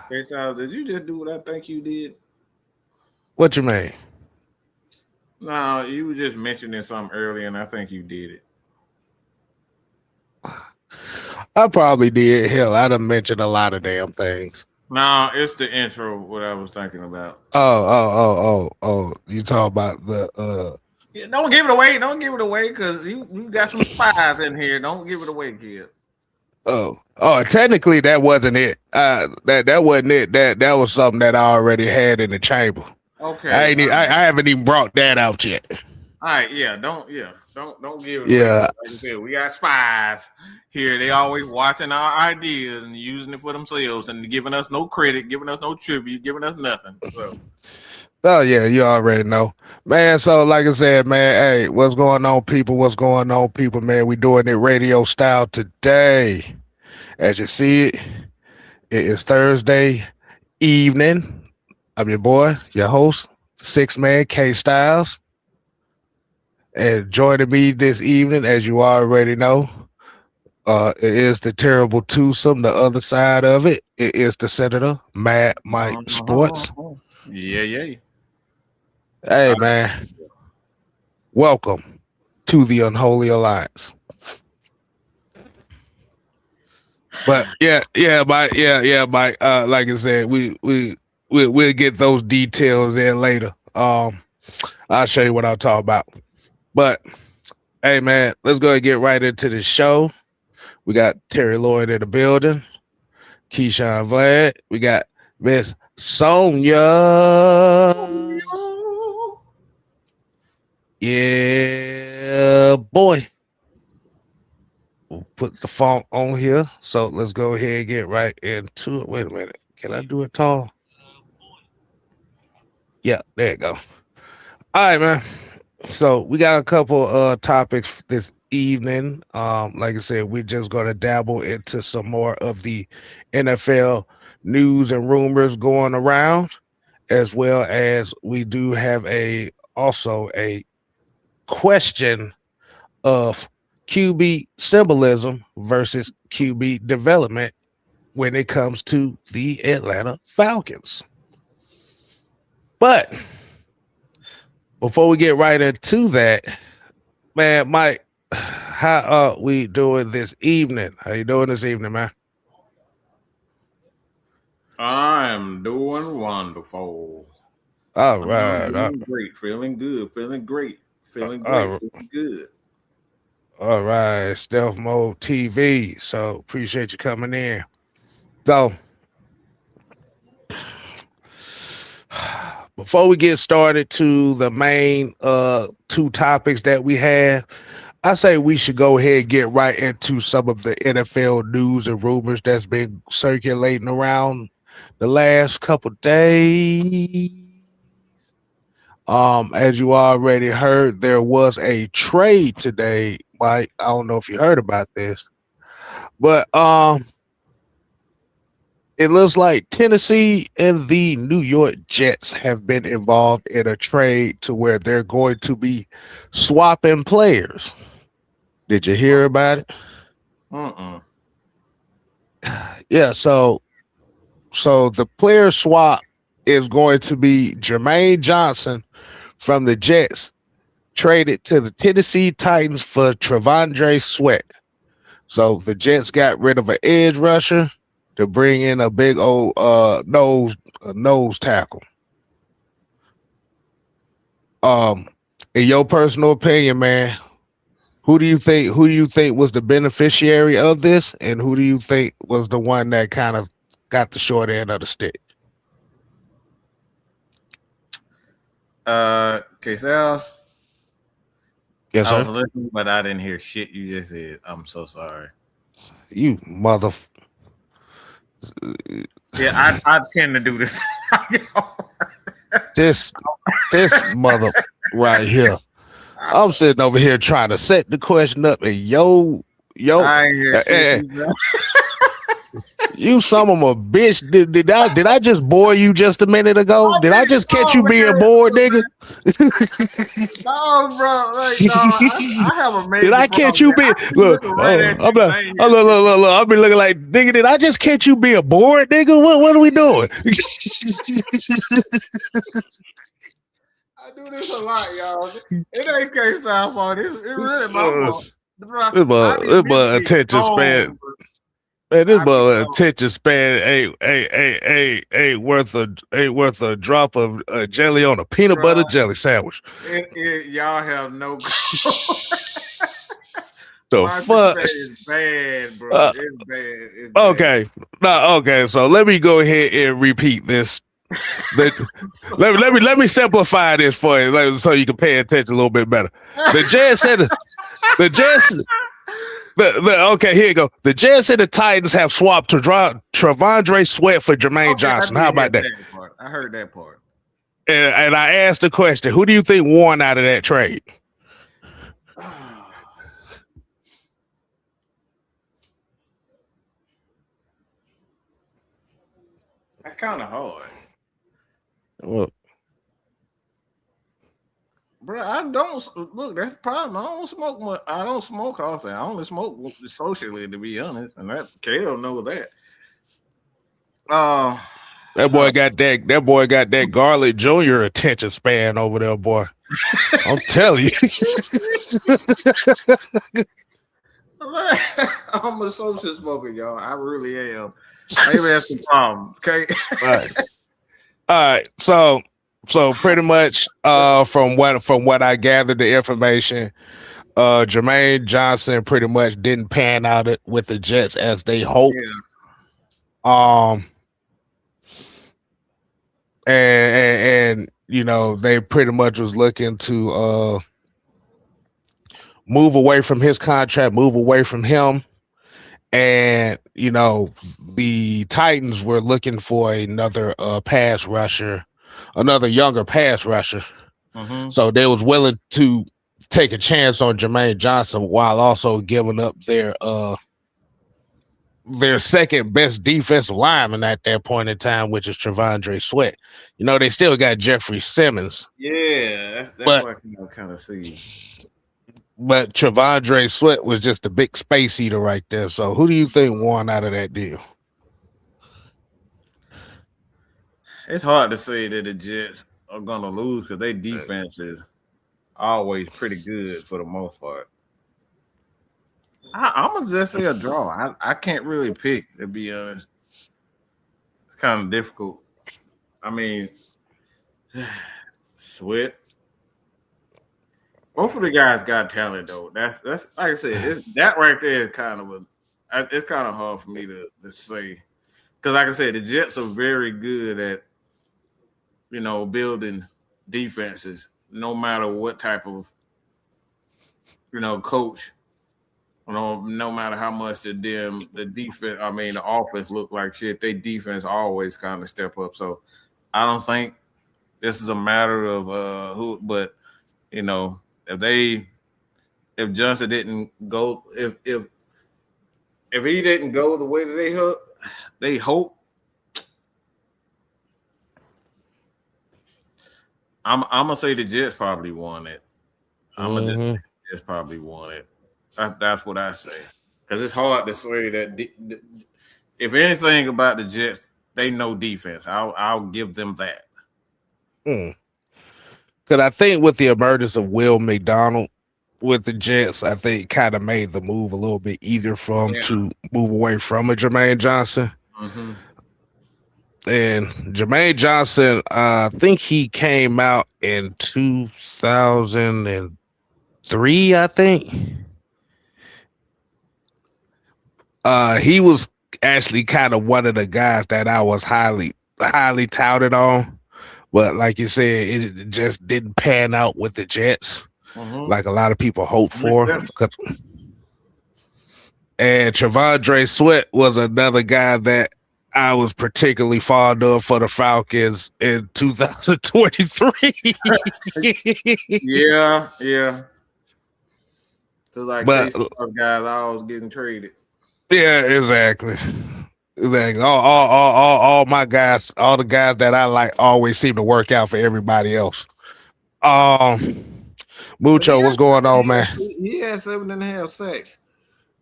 Hey, Charles, did you just do what I think you did? What you mean? No, you were just mentioning something earlier, and I think you did it. I probably did. Hell, I done mentioned a lot of damn things. No, it's the intro. What I was thinking about. Oh. You talk about the Yeah, don't give it away. Don't give it away, because you got some spies in here. Don't give it away, kid. Technically that wasn't it. That wasn't it. That was something that I already had in the chamber. Okay. I haven't even brought that out yet. All right. Yeah. Don't give it away. 'Cause Yeah. like I said, we got spies here. They always watching our ideas and using it for themselves and giving us no credit, giving us no tribute, giving us nothing. So Oh yeah, you already know. Man, so like I said, man, hey, what's going on, people? What's going on, people, man? We doing it radio style today. As you see it, it is Thursday evening. I'm your boy, your host, Six Man K Styles. And joining me this evening, as you already know, it is the terrible twosome. The other side of it, it is the Senator Mad Mike Sports. yeah. Hey man, welcome to the Unholy Alliance. But Mike. Like I said, we'll get those details in later. I'll show you what I'll talk about. But hey man, let's go and get right into the show. We got Terry Lloyd in the building, Keyshawn Vlad. We got Miss Sonia. Yeah, boy. We'll put the font on here. So let's go ahead and get right into it. Wait a minute. Can I do it tall? Yeah, there you go. All right, man. So we got a couple topics this evening. Like I said, we're just gonna dabble into some more of the NFL news and rumors going around, as well as we do have a question of QB symbolism versus QB development when it comes to the Atlanta Falcons. But before we get right into that, man, Mike, how are we doing this evening? How you doing this evening, man? I am doing wonderful. All I'm right. doing great. Feeling good. Feeling great. Feeling great. All, Feeling good. all right. Stealth Mode TV. So appreciate you coming in. So before we get started to the main two topics that we have, I say we should go ahead and get right into some of the NFL news and rumors that's been circulating around the last couple days. As you already heard, there was a trade today. Mike, I don't know if you heard about this, but it looks like Tennessee and the New York Jets have been involved in a trade to where they're going to be swapping players. Did you hear about it? Uh-uh. Yeah, so the player swap is going to be Jermaine Johnson from the Jets traded to the Tennessee Titans for Trevondre Sweat. So the Jets got rid of an edge rusher to bring in a big old nose tackle. In your personal opinion, man, who do you think was the beneficiary of this, and who do you think was the one that kind of got the short end of the stick? Sal, Yes, I was sir. listening, but I didn't hear shit you just said. I'm so sorry. You mother. Yeah, I tend to do this. this mother right here. I'm sitting over here trying to set the question up, and yo, I ain't hear shit you said. You some of a bitch. Did I just bore you just a minute ago? Did I just catch you being bored, nigga? No, bro. Like, no, I have a major Did I problem. catch you being look? Right at I'm you, like, look. I'll be looking like nigga. Did I just catch you being bored, nigga? What are we doing? I do this a lot, y'all. It ain't K-Style fault. It really my fault. Bro, This boy attention span. Man, this boy attention span ain't worth a drop of jelly on a peanut butter jelly sandwich. Y'all have no. The my fuck is bad, bro. It's bad. It's bad. Okay. So let me go ahead and repeat this. Let me simplify this for you, so you can pay attention a little bit better. The Jazz said okay, here you go. The Jazz and the Titans have swapped to Travondre Sweat for Jermaine Johnson. How about that? I heard that part. And I asked the question: who do you think won out of that trade? That's kind of hard. Well, bro, I don't look. That's the problem. I don't smoke much. I don't smoke often. I only smoke socially, to be honest, and that Kale knows that. That boy got that Garlic Jr. attention span over there, boy. I'm telling you. I'm a social smoker, y'all. I really am. Maybe that's the problem. Okay. All right. So pretty much from what I gathered the information, Jermaine Johnson pretty much didn't pan out with the Jets as they hoped. Yeah. And you know, they pretty much was looking to move away from his contract, move away from him. And, you know, the Titans were looking for another pass rusher, another younger pass rusher. Mm-hmm. So they was willing to take a chance on Jermaine Johnson while also giving up their second best defensive lineman at that point in time, which is Travondre Sweat. You know, they still got Jeffrey Simmons. Yeah, that's what I can kind of see. But Travondre Sweat was just a big space eater right there. So who do you think won out of that deal? It's hard to say that the Jets are going to lose because their defense is always pretty good for the most part. I'm going to just say a draw. I can't really pick, to be honest. It's kind of difficult. I mean, Sweat. Both of the guys got talent, though. That's like I said, that right there is kind of it's kind of hard for me to say. Because like I said, the Jets are very good at, you know, building defenses, no matter what type of, you know, coach. No matter how much the defense, I mean, the offense look like shit, they defense always kind of step up. So I don't think this is a matter of who, but, you know, if Johnson didn't go, if he didn't go the way that they hope, I'm gonna say the Jets probably won it. I'm gonna just say the Jets probably won it. That's what I say, because it's hard to say that. If anything about the Jets, they know defense. I'll give them that. Because I think with the emergence of Will McDonald with the Jets, I think kind of made the move a little bit easier for him to move away from a Jermaine Johnson. Mm-hmm. And Jermaine Johnson, I think he came out in 2003, I think. He was actually kind of one of the guys that I was highly touted on. But like you said, it just didn't pan out with the Jets like a lot of people hoped for. And Travondre Sweat was another guy that I was particularly fond of for the Falcons in 2023. Yeah. So like guys always getting traded. Yeah, exactly. Like all my guys, all the guys that I like always seem to work out for everybody else. But Mucho, what's going on, man? he had 7.5 sacks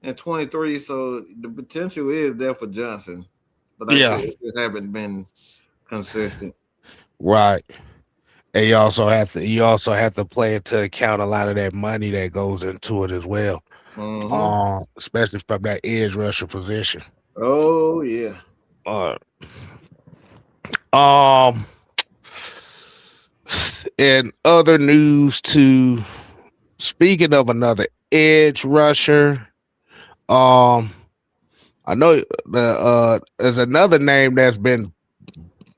and 23, so the potential is there for Johnson. But like I said, it just haven't been consistent. Right. And you also have to play into account a lot of that money that goes into it as well. Especially from that edge rusher position. Oh yeah. In other news too, speaking of another edge rusher, I know there's another name that's been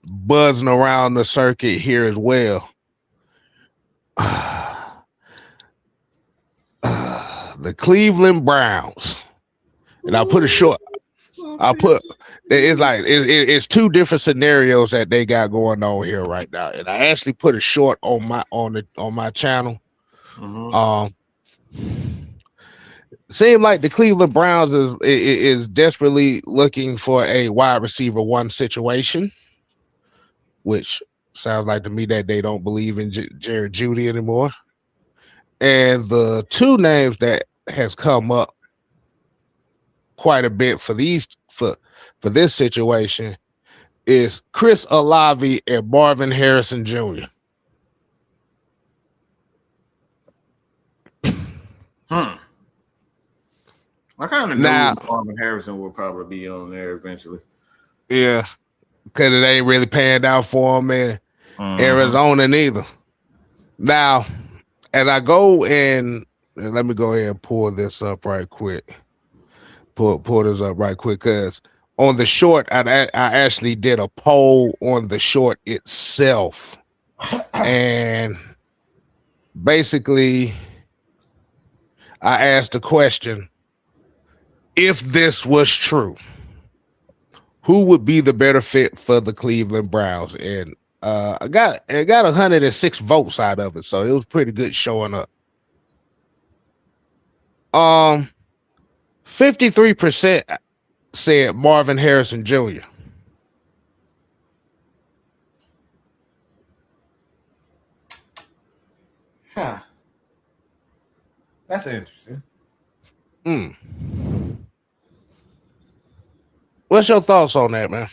buzzing around the circuit here as well. The Cleveland Browns. And I'll put it short. It's two different scenarios that they got going on here right now. And I actually put it short on my channel. Seemed like the Cleveland Browns is desperately looking for a wide receiver one situation, which sounds like to me that they don't believe in Jared Jeudy anymore. And the two names that has come up quite a bit for this situation is Chris Olave and Marvin Harrison Jr. I kind of knew Marvin Harrison will probably be on there eventually. Yeah, because it ain't really panned out for him in Arizona neither. Now, as I go and let me go ahead and pull this up right quick. Pull this up right quick because on the short, I actually did a poll on the short itself, and basically, I asked the question: if this was true, who would be the better fit for the Cleveland Browns? And I got 106 votes out of it, so it was pretty good showing up. 53% said Marvin Harrison Jr. Huh. That's interesting. What's your thoughts on that, man?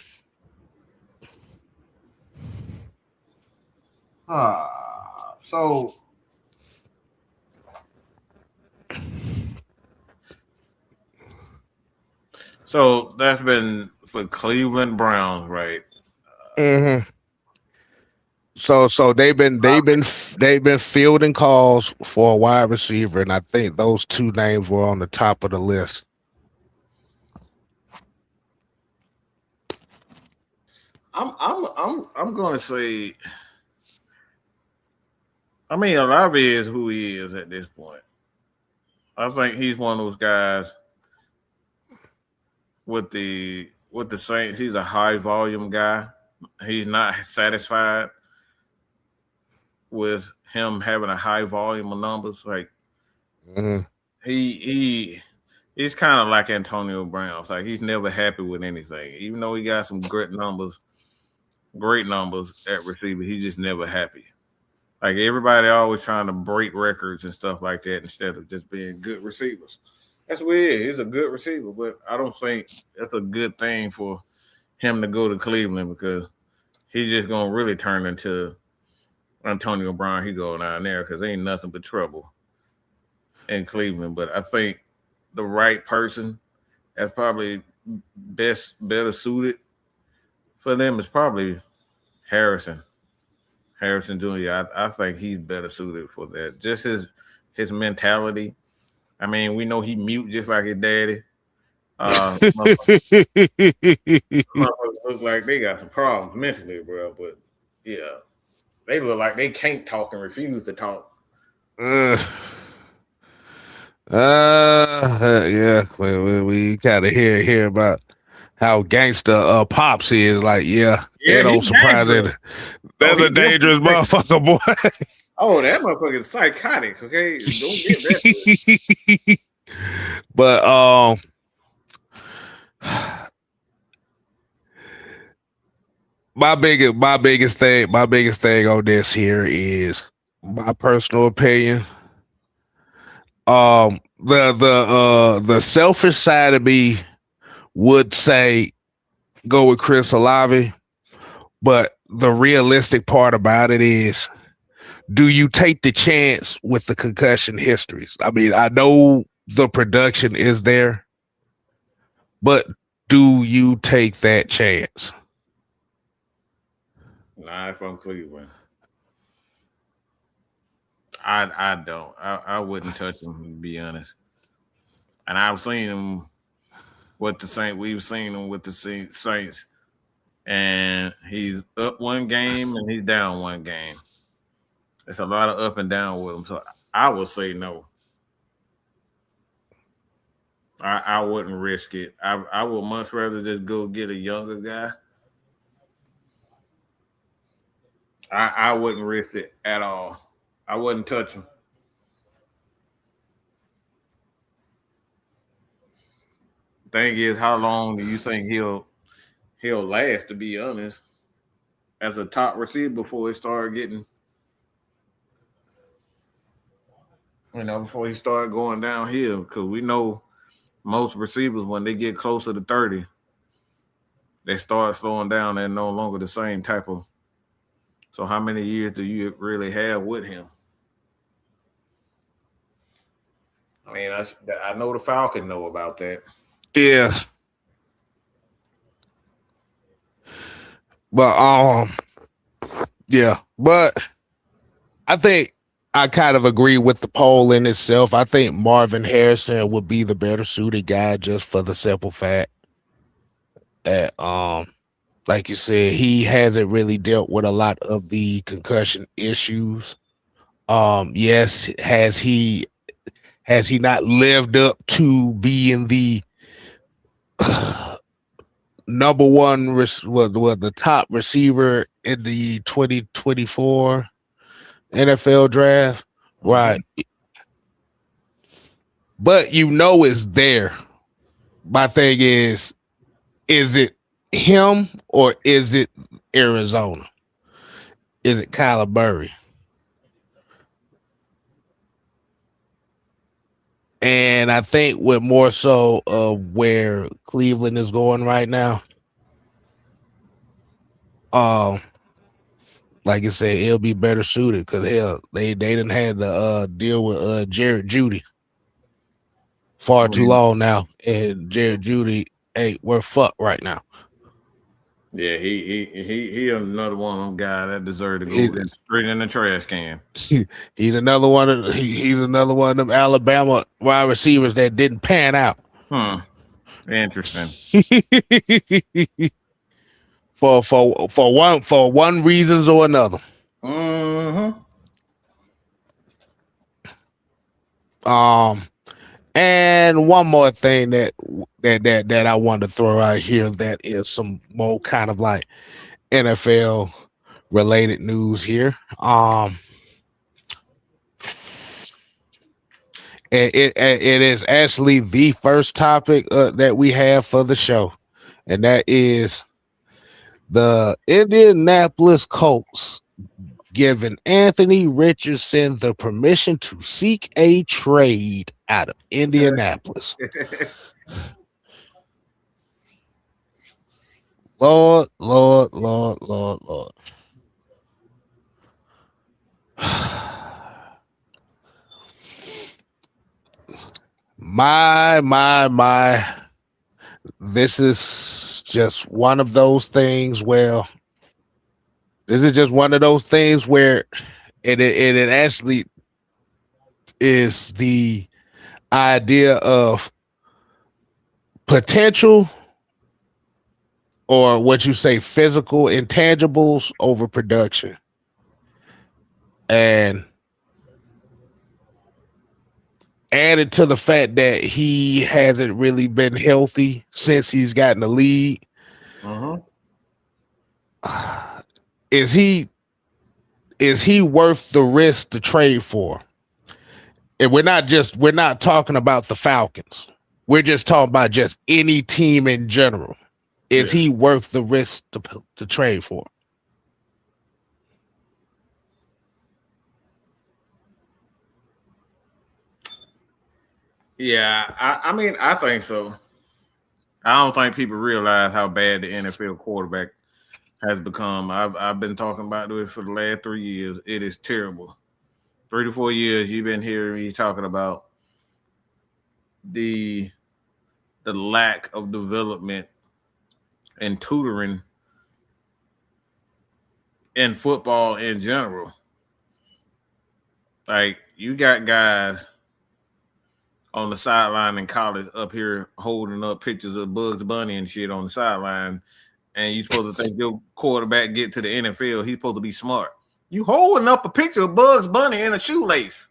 So that's been for Cleveland Browns, right? So they've been fielding calls for a wide receiver, and I think those two names were on the top of the list. I'm gonna say, I mean, Olave is who he is at this point. I think he's one of those guys with the Saints. He's a high volume guy. He's not satisfied with him having a high volume of numbers. Like he's kind of like Antonio Brown. It's like he's never happy with anything, even though he got some great numbers at receiver. He's just never happy. Like everybody always trying to break records and stuff like that instead of just being good receivers. That's what he is. He's a good receiver, but I don't think that's a good thing for him to go to Cleveland because he's just gonna really turn into Antonio Brown. He go down there because ain't nothing but trouble in Cleveland. But I think the right person that's probably better suited for them is probably Harrison Jr. I think he's better suited for that. Just his mentality. I mean, we know he mute just like his daddy. Motherfuckers look like they got some problems mentally, bro. But yeah, they look like they can't talk and refuse to talk. Yeah. We kind of hear about how gangster Pops is. Like, it don't surprise it. That's a dangerous motherfucker, boy. Oh, that motherfucker is psychotic. Okay, don't get that. But my biggest thing on this here is my personal opinion. The selfish side of me would say go with Chris Olave, but the realistic part about it is, do you take the chance with the concussion histories? I mean, I know the production is there, but do you take that chance? Nah, if I'm Cleveland, I don't. I wouldn't touch him to be honest. And I've seen him with the Saints. We've seen him with the Saints, and he's up one game and he's down one game. It's a lot of up and down with him. So I would say no. I wouldn't risk it. I would much rather just go get a younger guy. I wouldn't risk it at all. I wouldn't touch him. Thing is, how long do you think he'll last? To be honest, as a top receiver before he started getting, before he started going downhill, because we know most receivers when they get closer to 30, they start slowing down. They're no longer the same type of. So how many years do you really have with him? I mean, I know the Falcons know about that. Yeah. But yeah, but I think I kind of agree with the poll in itself. I think Marvin Harrison would be the better suited guy just for the simple fact that like you said, he hasn't really dealt with a lot of the concussion issues. Yes, has he not lived up to being the number one, the top receiver in the 2024 NFL draft? Right. But it's there. My thing is it him or is it Arizona? Is it Kyler Murray? And I think with more so of where Cleveland is going right now, like I said, it'll be better suited because hell, they didn't have to deal with Jared Judy far too long now, and Jared Judy, hey, we're fucked right now. Yeah, he another one of them guys that deserve to go straight in the trash can. He's another one of he's another one of them Alabama wide receivers that didn't pan out. Interesting. for one reasons or another. And one more thing that I wanted to throw out here that is some more kind of like NFL related news here. It is actually the first topic that we have for the show, and that is the Indianapolis Colts giving Anthony Richardson the permission to seek a trade out of Indianapolis. Lord. My. This is just one of those things where it actually is the idea of potential, or what you say, physical intangibles over production. And added to the fact that he hasn't really been healthy since he's gotten the lead. Is he worth the risk to trade for? And we're not talking about the Falcons. We're just talking about just any team in general. Is he worth the risk to trade for? Yeah, I mean, I think so. I don't think people realize how bad the NFL quarterback has become. I've been talking about this for the last 3 years. It is terrible. 3 to 4 years you've been hearing me talking about the lack of development and tutoring in football in general. Like you got guys on the sideline in college up here holding up pictures of Bugs Bunny and shit on the sideline, and you supposed to think your quarterback get to the NFL, he's supposed to be smart. You holding up a picture of Bugs Bunny in a shoelace.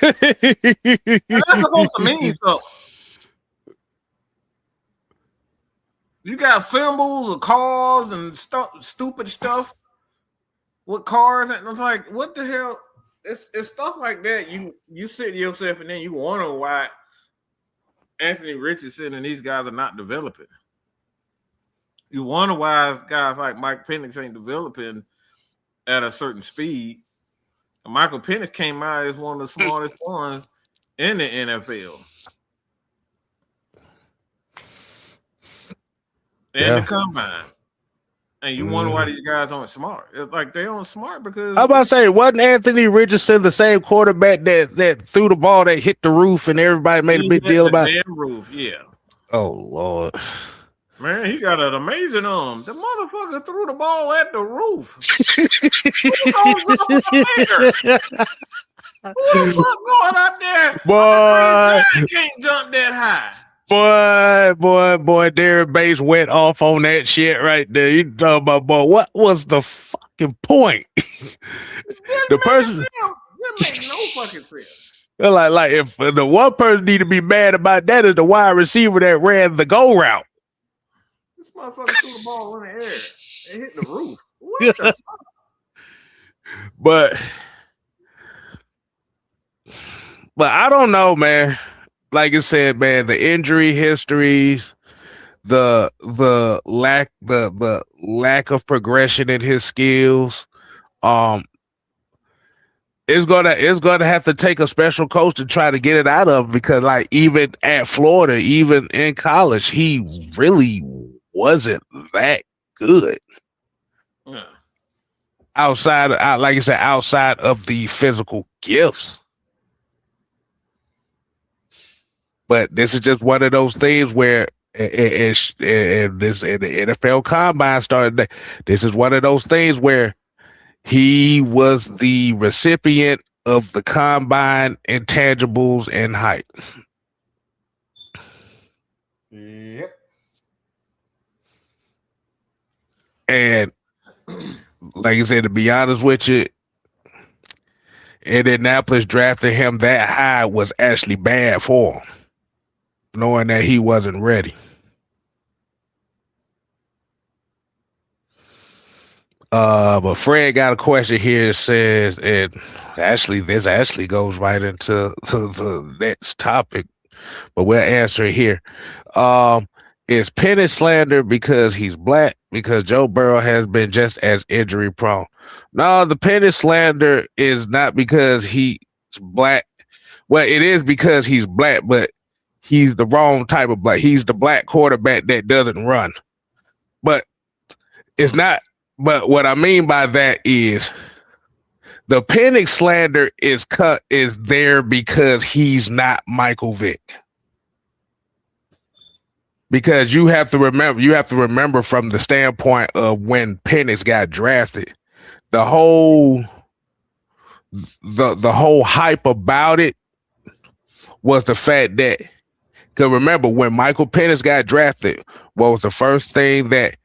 And that's supposed to mean something. You got symbols of cars and stupid stuff with cars, and it's like, what the hell? It's stuff like that. You sit to yourself and then you wonder why Anthony Richardson and these guys are not developing. You wonder why guys like Mike Penix ain't developing at a certain speed. And Michael Penix came out as one of the smartest ones in the NFL. And the combine. And you wonder why these guys aren't smart. It's like they aren't smart because I was about to say, wasn't Anthony Richardson the same quarterback that threw the ball that hit the roof and everybody made a big deal about the damn roof? Yeah. Oh Lord. Man, he got an amazing arm. The motherfucker threw the ball at the roof. Who the fuck going out there? Boy, can't jump that high. Boy, Darren Bates went off on that shit right there. You talking about, boy, what was the fucking point? The person that makes no fucking sense. Like if the one person need to be mad about that is the wide receiver that ran the go route. This motherfucker threw the ball in the air and hit the roof. What the fuck? But I don't know, man. Like I said, man, the injury histories, the lack of progression in his skills, it's gonna have to take a special coach to try to get it out of him, because like even at Florida, even in college, he really wasn't that good. Yeah. Outside of the physical gifts. But this is just one of those things where in the NFL Combine started. This is one of those things where he was the recipient of the Combine intangibles and height. Yep. And like I said, to be honest with you, Indianapolis drafting him that high was actually bad for him, knowing that he wasn't ready. But Fred got a question here. It says, and actually, this actually goes right into the next topic, but we'll answer it here. Is Penix slander because he's black? Because Joe Burrow has been just as injury prone. No, the Penix slander is not because he's black. Well, it is because he's black, but he's the wrong type of black. He's the black quarterback that doesn't run. But it's not. But what I mean by that is the Penix slander is there because he's not Michael Vick. Because you have to remember from the standpoint of when Penix got drafted, the whole hype about it was the fact that, because remember when Michael Penix got drafted, what was the first thing that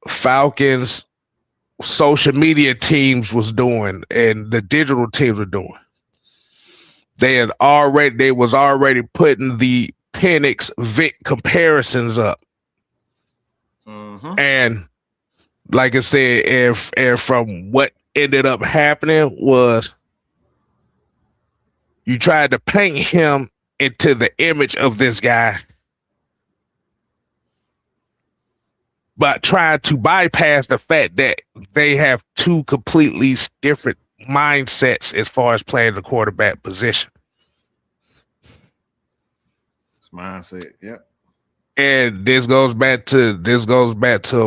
Falcons social media teams was doing and the digital teams were doing? They was already putting the Penix Vic comparisons up. Mm-hmm. And like I said, and from what ended up happening was you tried to paint him into the image of this guy but trying to bypass the fact that they have two completely different mindsets as far as playing the quarterback position. It's mindset. Yep. And this goes back to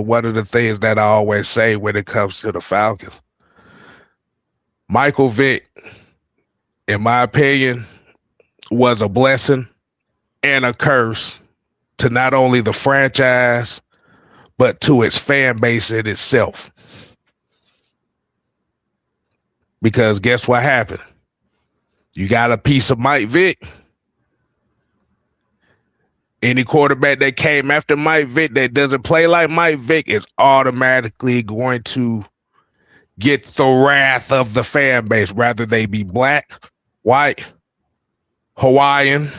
one of the things that I always say when it comes to the Falcons. Michael Vick, in my opinion, was a blessing and a curse to not only the franchise, but to its fan base in itself. Because guess what happened? You got a piece of Mike Vick. Any quarterback that came after Mike Vick that doesn't play like Mike Vick is automatically going to get the wrath of the fan base, whether they be black, white, Hawaiian,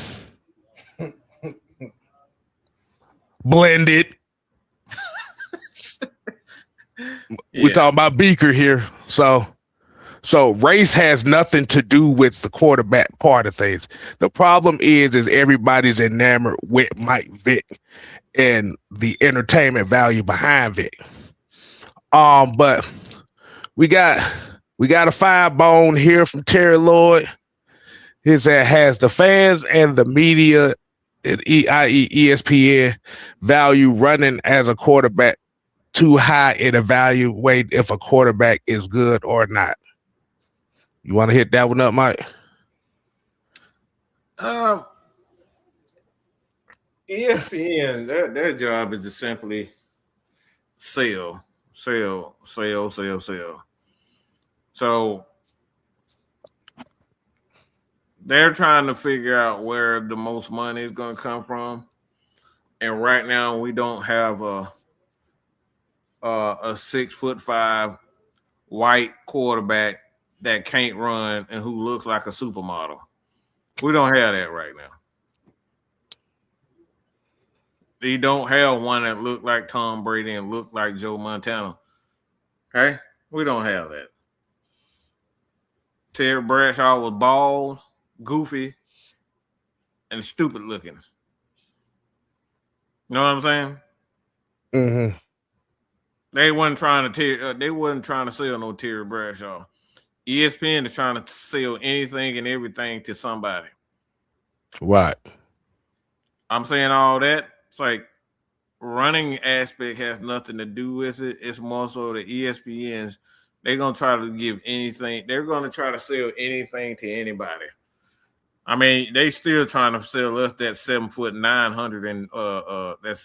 blended. We're talking about Beaker here. So race has nothing to do with the quarterback part of things. The problem is everybody's enamored with Mike Vick and the entertainment value behind Vick. But we got a 5 bone here from Terry Lloyd. He said, has the fans and the media, i.e. ESPN, value running as a quarterback too high and evaluate if a quarterback is good or not? You want to hit that one up, Mike? ESPN, their job is to simply sell. So they're trying to figure out where the most money is going to come from. And right now we don't have a 6'5" white quarterback that can't run and who looks like a supermodel. We don't have that right now. They don't have one that looked like Tom Brady and looked like Joe Montana. Okay? We don't have that. Terry Bradshaw was bald, goofy, and stupid looking. You know what I'm saying? Mm-hmm. They wasn't trying to sell no Terry Bradshaw. ESPN is trying to sell anything and everything to somebody. Right. I'm saying all that. It's like running aspect has nothing to do with it. It's more so the ESPNs. They're going to try to give anything. They're going to try to sell anything to anybody. I mean, they still trying to sell us that 7'9" that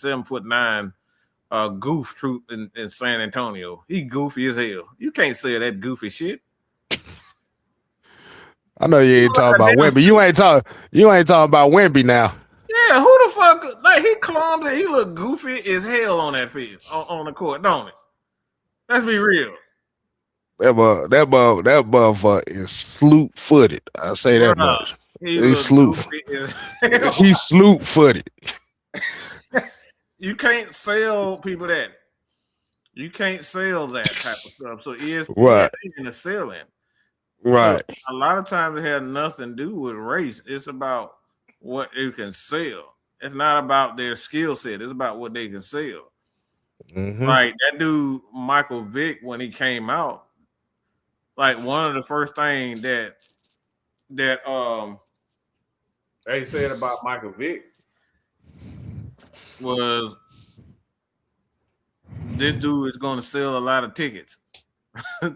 7'9" goof troop in San Antonio. He goofy as hell. You can't sell that goofy shit. I know you ain't talking about Wemby. You ain't talking about Wemby now. Yeah, who the fuck? Like, he clumsy. He look goofy as hell on that field, on the court, don't it? Let's be real. That motherfucker is sloop-footed. I say that much. He's sloop-footed. You can't sell people that. You can't sell that type of stuff. So ESPN is selling. Right. So a lot of times it has nothing to do with race. It's about what you can sell. It's not about their skill set. It's about what they can sell. Mm-hmm. Like that dude, Michael Vick, when he came out, like one of the first things that they said about Michael Vick was this dude is going to sell a lot of tickets.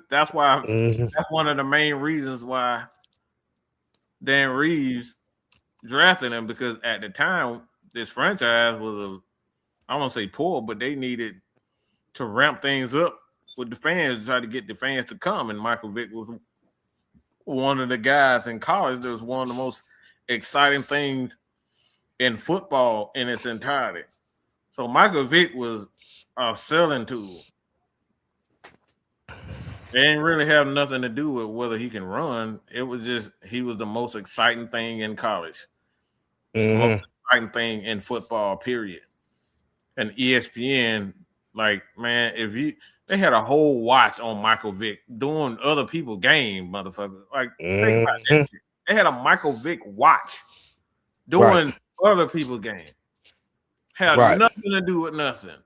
That's why. Mm-hmm. That's one of the main reasons why Dan Reeves drafted him, because at the time this franchise was I won't say poor, but they needed to ramp things up with the fans to try to get the fans to come. And Michael Vick was one of the guys in college that was one of the most exciting things in football in its entirety. So Michael Vick was a selling tool. It didn't really have nothing to do with whether he can run. It was just he was the most exciting thing in college. Mm-hmm. The most exciting thing in football, period. And ESPN, like, man, they had a whole watch on Michael Vick doing other people's game, motherfucker. Like, think about that shit. They had a Michael Vick watch doing other people's game. Had nothing to do with nothing.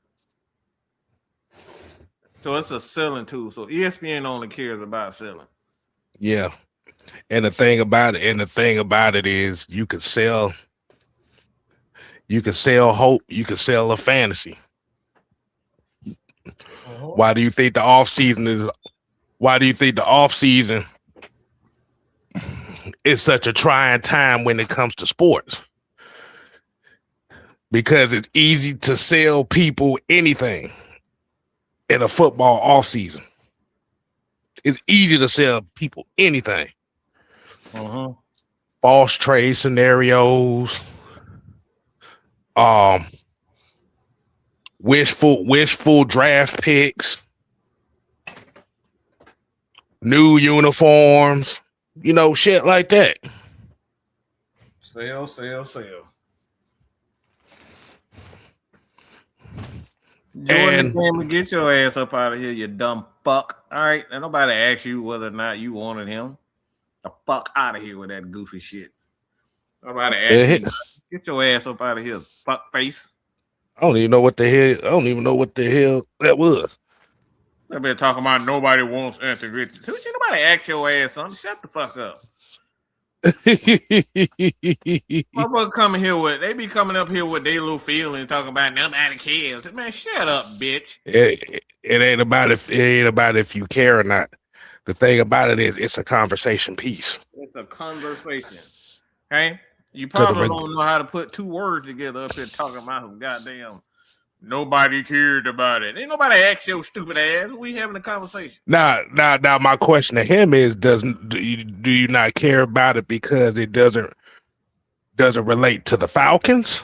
So it's a selling tool. So ESPN only cares about selling. Yeah. And the thing about it is you can sell hope, you can sell a fantasy. Why do you think the off season is such a trying time when it comes to sports? Because it's easy to sell people anything in a football off season. It's easy to sell people anything. False trade scenarios, wishful draft picks, new uniforms, shit like that. Sell. Jordan, and get your ass up out of here, you dumb fuck. All right, and nobody asked you whether or not you wanted him. The fuck out of here with that goofy shit. Nobody asked you. Get your ass up out of here, fuck face. I don't even know what the hell that was. They've been talking about nobody wants Anthony Richardson. Nobody ask your ass something. Shut the fuck up. Motherfucker coming here with they be coming up here with their little feeling talking about nobody cares. Man, shut up, bitch. It ain't about if you care or not. The thing about it is it's a conversation piece. It's a conversation. Okay? You probably don't know how to put two words together up here talking about some goddamn nobody cared about it. Ain't nobody asked your stupid ass. We having a conversation. Now, my question to him is: do you not care about it because it doesn't relate to the Falcons,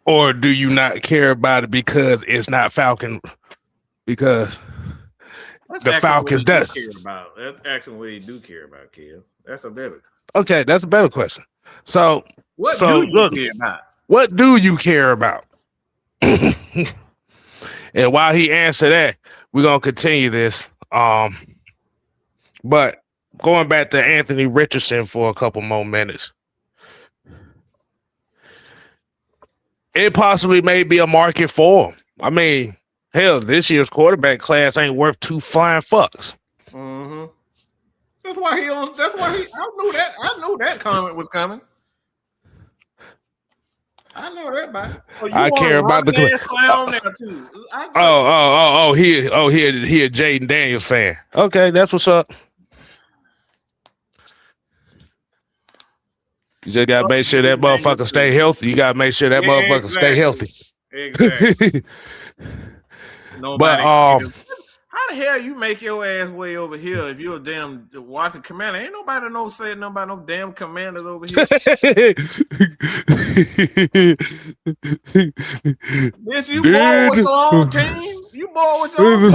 or do you not care about it because it's not Falcon? Because the Falcons does care about. That's actually what they do care about, kid. That's a better. Okay, that's a better question. So, what do you care about? What do you care about? And while he answered that, we're gonna continue this. But going back to Anthony Richardson for a couple more minutes, it possibly may be a market for him. I mean, hell, this year's quarterback class ain't worth two flying fucks. Mm-hmm. That's why he. I knew that. I knew that comment was coming. I know that, man. So I care about the clown there too. He a Jaden Daniels fan. Okay, that's what's up. You just gotta make sure that motherfucker stay healthy. You gotta make sure that motherfucker stay healthy. Exactly. Nobody. How the hell you make your ass way over here if you're a damn watching commander? Ain't nobody saying nothing about no damn commanders over here. Bitch, you ball with your own team? You ball with your own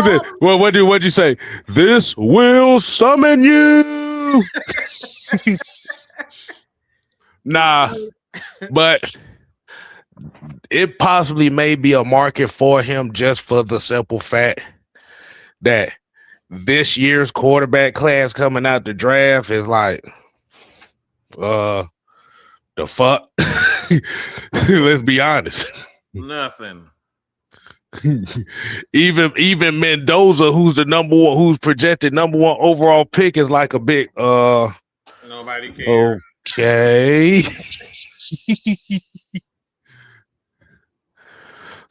team? Well, what'd you say? This will summon you. Nah, but it possibly may be a market for him just for the simple fact that this year's quarterback class coming out the draft is like, the fuck? Let's be honest. Nothing. Even Mendoza, who's projected number one overall pick, is like a big nobody cares. Okay.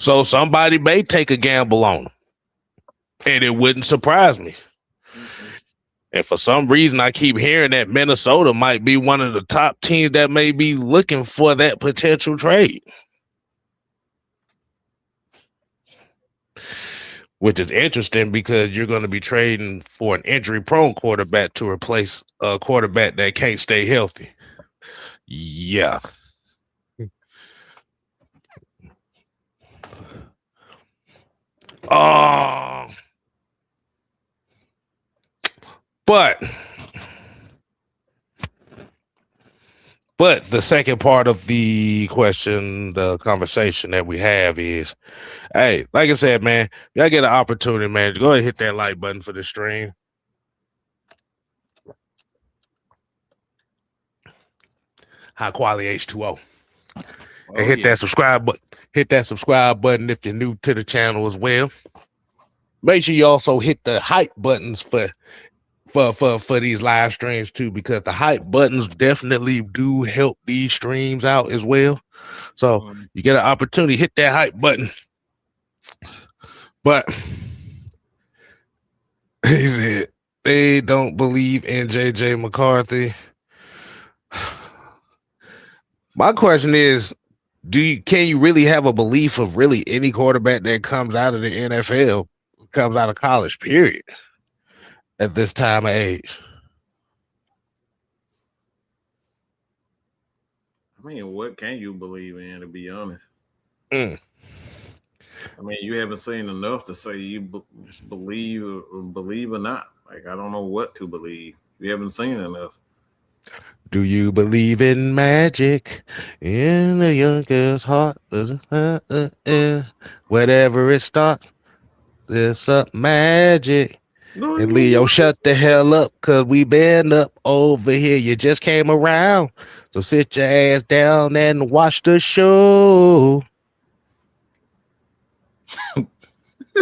So somebody may take a gamble on him. And it wouldn't surprise me. And for some reason, I keep hearing that Minnesota might be one of the top teams that may be looking for that potential trade. Which is interesting because you're going to be trading for an injury-prone quarterback to replace a quarterback that can't stay healthy. Yeah. But the second part of the question, the conversation that we have is, hey, like I said, man, y'all get an opportunity, man. Go ahead and hit that like button for the stream. High quality H2O. And Oh yeah. hit that subscribe button if you're new to the channel as well. Make sure you also hit the hype buttons for these live streams too, because the hype buttons definitely do help these streams out as well. So you get an opportunity, hit that hype button. But he said they don't believe in JJ McCarthy. My question is, can you really have a belief of really any quarterback that comes out of the NFL, comes out of college, period, at this time of age? I mean, what can you believe in, to be honest? Mm. I mean, you haven't seen enough to say you believe or not. Like, I don't know what to believe. You haven't seen enough. Do you believe in magic in the young girl's heart? Whatever it starts, there's up magic. And Leo, shut the hell up, cause we been up over here. You just came around, so sit your ass down and watch the show.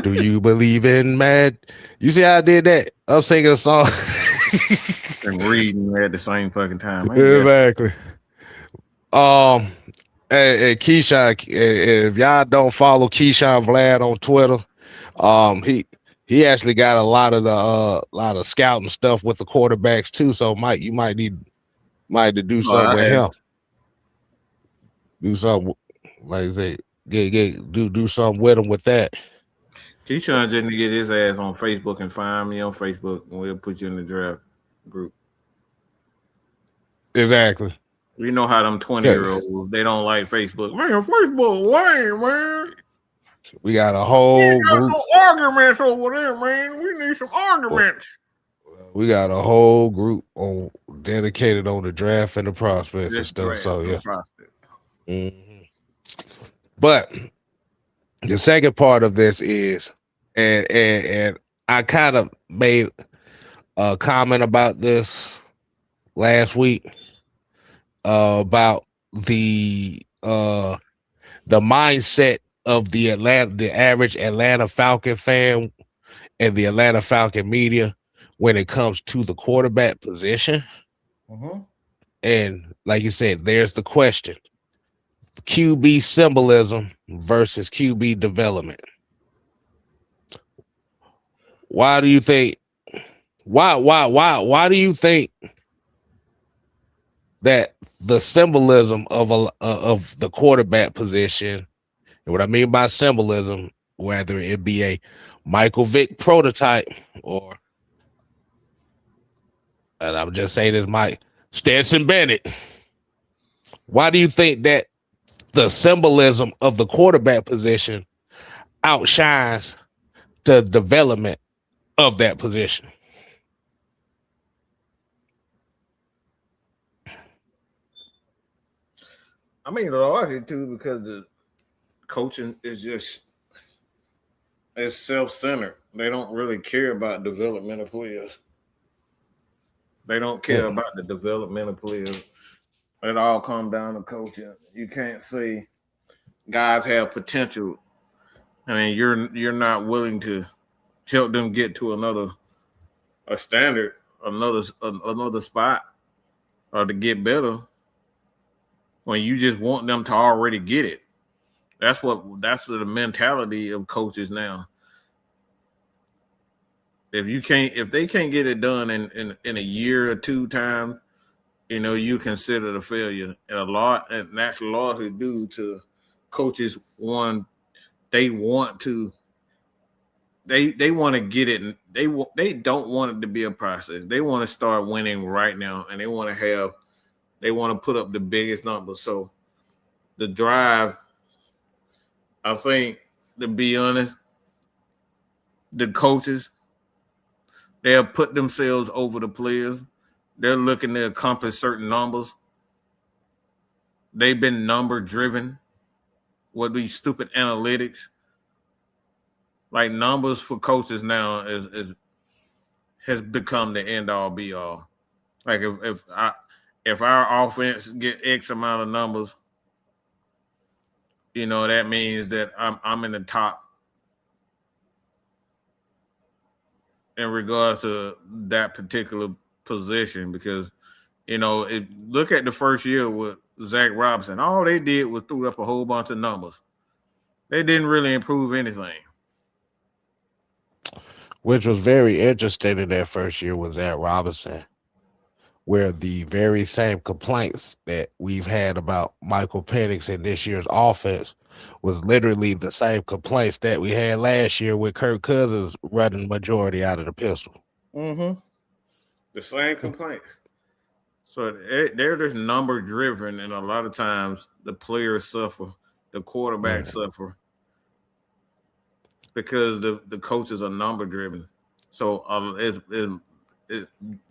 Do you believe in mad? You see how I did that? I'm singing a song and reading at the same fucking time. Exactly. And Keyshawn, if y'all don't follow Keyshawn Vlad on Twitter, he actually got a lot of scouting stuff with the quarterbacks too. So Mike, you might need to do something with him. Do something like I say, do something with him with that. Keyshawn just need to get his ass on Facebook and find me on Facebook, and we'll put you in the draft group. Exactly. We know how them 20-year-olds, they don't like Facebook. Man, Facebook lame, man. We got a whole group. No arguments over there, man. We need some arguments. We got a whole group dedicated on the draft and the prospects and stuff. So yeah. Mm-hmm. But the second part of this is, and I kind of made a comment about this last week about the mindset of the average Atlanta Falcon fan and the Atlanta Falcon media when it comes to the quarterback position. Mm-hmm. And like you said, there's the question: QB symbolism versus QB development. Why do you think? Why do you think that the symbolism of the quarterback position, and what I mean by symbolism, whether it be a Michael Vick prototype or, and I'm just saying this, Mike Stetson Bennett. Why do you think that the symbolism of the quarterback position outshines the development of that position? I mean, largely too, because the coaching is just it's self-centered. They don't really care about developmental players. They don't care about the developmental players. It all comes down to coaching. You can't say guys have potential. I mean, you're not willing to help them get to a standard, another spot, or to get better when you just want them to already get it. That's the mentality of coaches now. If they can't get it done in a year or two time, you consider the failure. And that's largely due to coaches they want to get it. They don't want it to be a process. They want to start winning right now, and they want to put up the biggest numbers. So the drive, I think, to be honest, the coaches, they'll put themselves over the players. They're looking to accomplish certain numbers. They've been number driven with these stupid analytics. Like, numbers for coaches now has become the end all be all. Like, if our offense get X amount of numbers, that means that I'm in the top in regards to that particular position because look at the first year with Zach Robinson. All they did was threw up a whole bunch of numbers. They didn't really improve anything. Which was very interesting in that first year was Zach Robinson, where the very same complaints that we've had about Michael Penix in this year's offense was literally the same complaints that we had last year with Kirk Cousins running the majority out of the pistol. Mm-hmm. The same complaints. So they're just number driven, and a lot of times the players suffer, the quarterbacks suffer because the coaches are number driven. So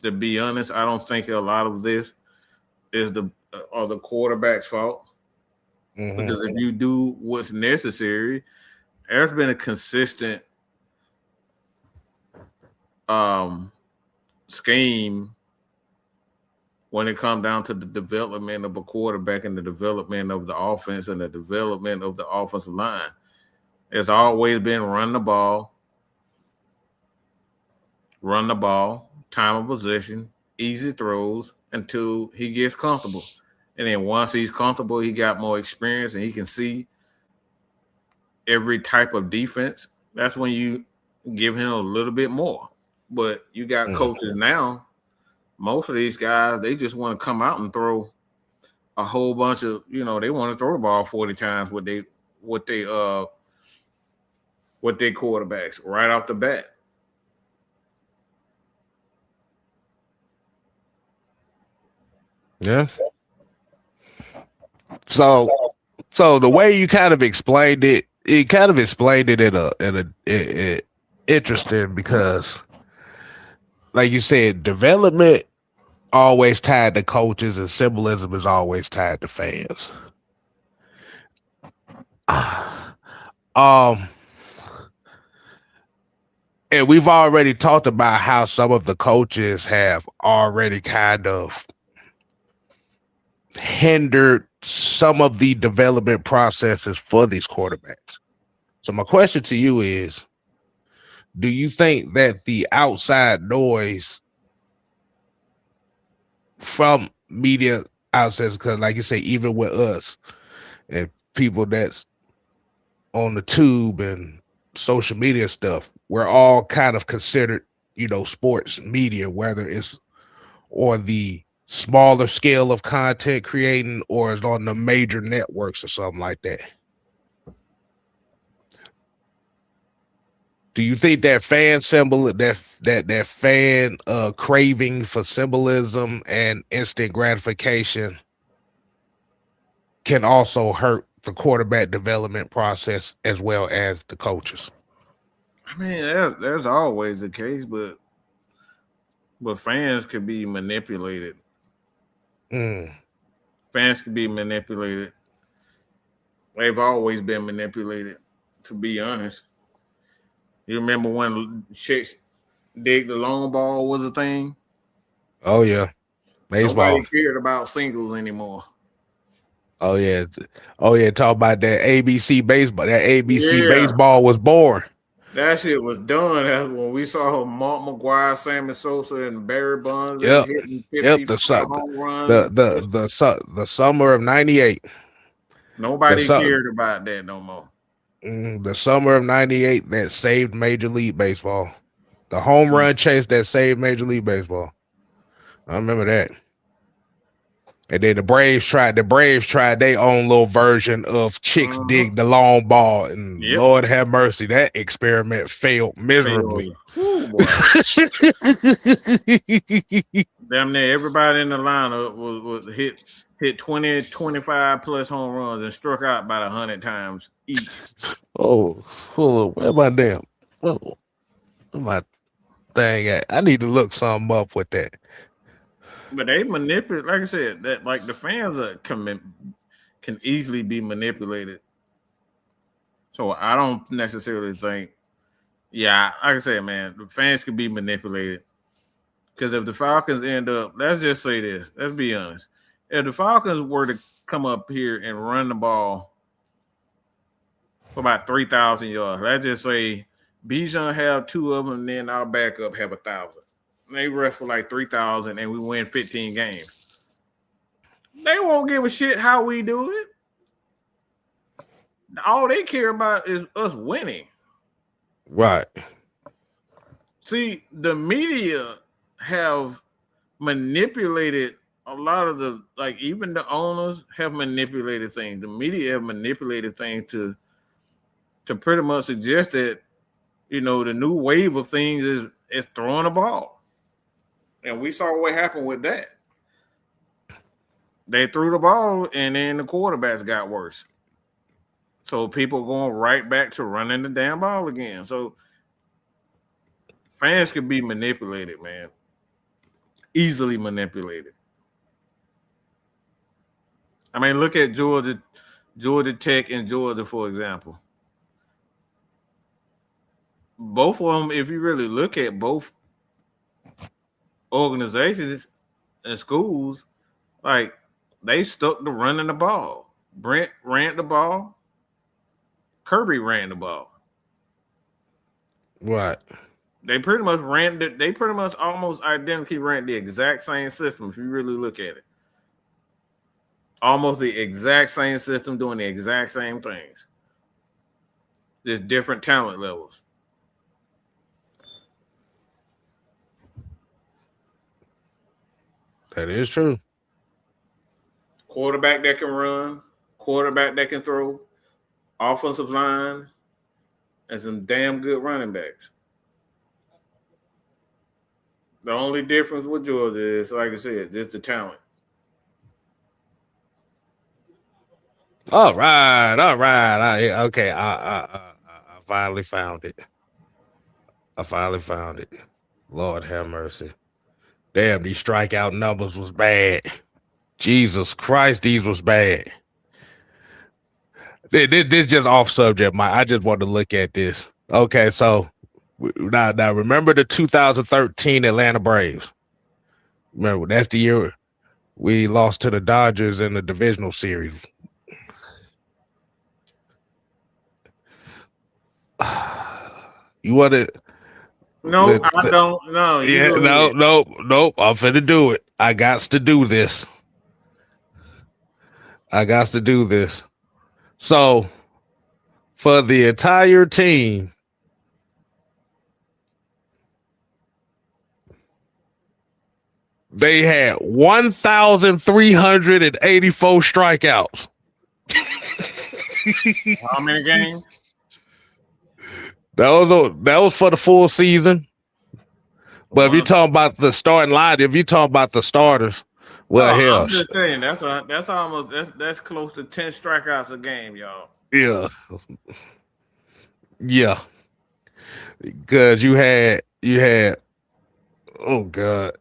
to be honest, I don't think a lot of this is the quarterback's fault. Because if you do what's necessary, there's been a consistent scheme when it comes down to the development of a quarterback and the development of the offense and the development of the offensive line. It's always been run the ball, time of possession, easy throws until he gets comfortable. And then once he's comfortable, he got more experience and he can see every type of defense. That's when you give him a little bit more. But you got coaches now, most of these guys, they just want to come out and throw a whole bunch of, they want to throw the ball 40 times with their quarterbacks right off the bat. Yeah. So the way you kind of explained it in a interesting because, like you said, development always tied to coaches and symbolism is always tied to fans. And we've already talked about how some of the coaches have already kind of hindered some of the development processes for these quarterbacks. So my question to you is, do you think that the outside noise from media outlets, because like you say, even with us and people that's on the tube and social media stuff, we're all kind of considered, sports media, whether it's on the smaller scale of content creating or is on the major networks or something like that. Do you think that fan craving for symbolism and instant gratification can also hurt the quarterback development process as well as the coaches? I mean, there's always the case, but fans could be manipulated. Fans could be manipulated. They've always been manipulated, to be honest. You remember when chicks dig the long ball was a thing? Oh, yeah. Baseball. Nobody cared about singles anymore. Oh, yeah. Talk about that ABC baseball. That ABC baseball was born. That shit was done. That's when we saw Mark McGuire, Sammy Sosa, and Barry Bonds hitting 50 home runs. The summer of '98. Nobody cared about that no more. The summer of '98 that saved Major League Baseball. The home run chase that saved Major League Baseball. I remember that. And then the Braves tried their own little version of chicks dig the long ball. And Lord have mercy, that experiment failed miserably. Ooh, boy. Damn near everybody in the lineup was hit 20, 25 plus home runs and struck out about 100 times each. Where my damn? Where my thing at? I need to look something up with that. But they manipulate, like I said, that like the fans can easily be manipulated. So I don't necessarily think, like I said, man, the fans can be manipulated. Because if the Falcons end up, let's just say this, let's be honest. If the Falcons were to come up here and run the ball for about 3,000 yards. Let's just say Bijan have 2 of them, and then our backup have 1,000. They rush for like 3,000, and we win 15 games. They won't give a shit how we do it. All they care about is us winning. Right. See, the media have manipulated a lot of the, like, even the owners have manipulated things. The media have manipulated things to pretty much suggest that, you know, the new wave of things is throwing a ball. And we saw what happened with that. They threw the ball, and then the quarterbacks got worse. So people going right back to running the damn ball again. So fans can be manipulated, man. Easily manipulated. I mean, look at Georgia Tech and Georgia, for example. Both of them, if you really look at both organizations and schools, like, they stuck to running the ball. Brent ran the ball. Kirby ran the ball. Right. They pretty much almost identically ran the exact same system if you really look at it. Almost the exact same system doing the exact same things. Just different talent levels. That is true. Quarterback that can run, quarterback that can throw, offensive line, and some damn good running backs. The only difference with Georgia is, like I said, just the talent. All right. I finally found it. Lord have mercy. Damn, these strikeout numbers was bad. Jesus Christ, these was bad. This just off subject, Mike. I just want to look at this. Okay, so now remember the 2013 Atlanta Braves. Remember, that's the year we lost to the Dodgers in the divisional series. You want to? No, I don't. No. Yeah, nope. I'm finna do it. I got to do this. So, for the entire team, they had 1,384 strikeouts. How many games? That was for the full season. But if you're talking about the starting line, if you're talking about the starters, well, hell, I'm just saying that's close to 10 strikeouts a game, y'all. Yeah. Because you had oh God.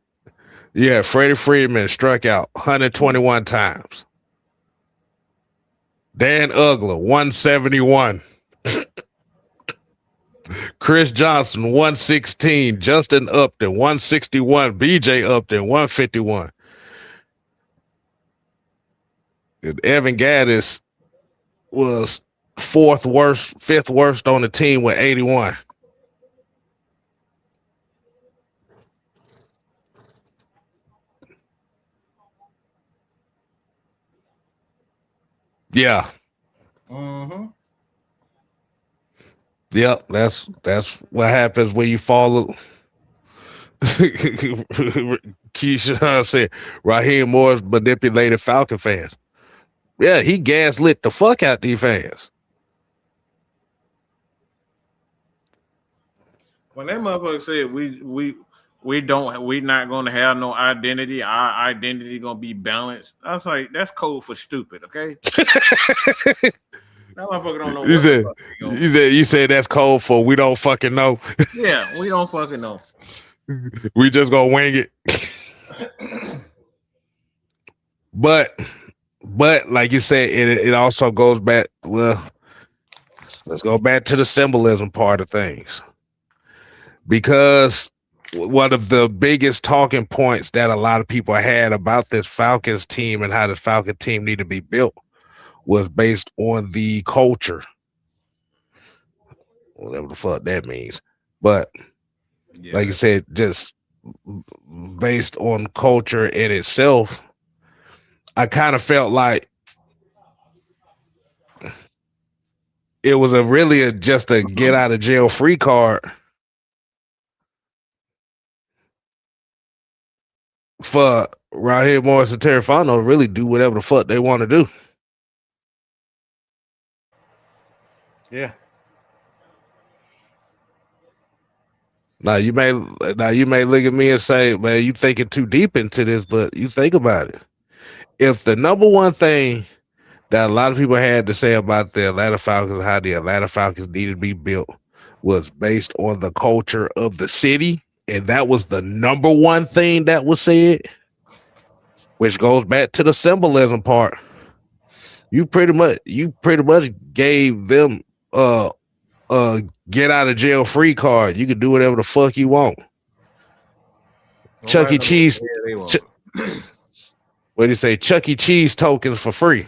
Yeah, Freddie Freeman struck out 121 times. Dan Ugler, 171. Chris Johnson, 116. Justin Upton, 161. BJ Upton, 151. And Evan Gaddis was fifth worst on the team with 81. Yeah. Mm-hmm. Yep, that's what happens when you follow. Keisha said Raheem Morris manipulated Falcon fans. Yeah, he gaslit the fuck out these fans. When that motherfucker said we not gonna have no identity, our identity gonna be balanced. I was like, that's code for stupid, okay? That motherfucker don't know what you said that's code for we don't fucking know. Yeah, we don't fucking know. We just gonna wing it. But like you said, it also goes back. Well, let's go back to the symbolism part of things. Because one of the biggest talking points that a lot of people had about this Falcons team and how the Falcon team need to be built was based on the culture. whatever the fuck that means. But Yeah, like you said, just based on culture in itself, I kind of felt like it was just a get out of jail free card for Raheem Morris and Terry Fontenot to really do whatever the fuck they want to do. yeah. Now you may look at me and say, "Man, you thinking too deep into this," but you think about it. If the number one thing that a lot of people had to say about the Atlanta Falcons, how the Atlanta Falcons needed to be built, was based on the culture of the city, and that was the number one thing that was said, which goes back to the symbolism part. You pretty much gave them get out of jail free card. You can do whatever the fuck you want. Chuck E. Cheese. What do you say? Chuck E. Cheese tokens for free.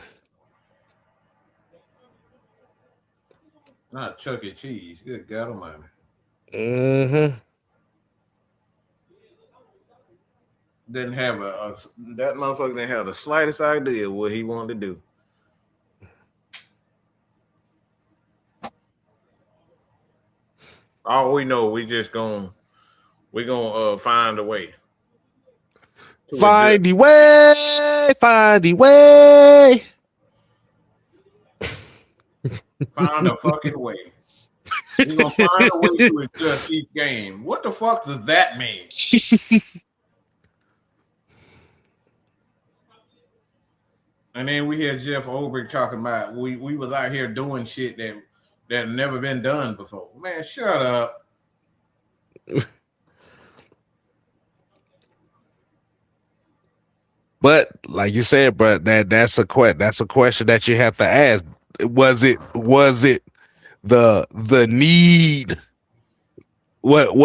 Not Chuck E. Cheese. Good God Almighty. Mm-hmm. Didn't have that motherfucker didn't have the slightest idea what he wanted to do. All we know, we gonna find a way. Find the way. Find the way. Find a fucking way. We're gonna find a way to adjust each game. What the fuck does that mean? And then we hear Jeff Olbrich talking about we was out here doing shit that never been done before. Man, shut up. But like you said, bro, that's a question that you have to ask. Was it the need? What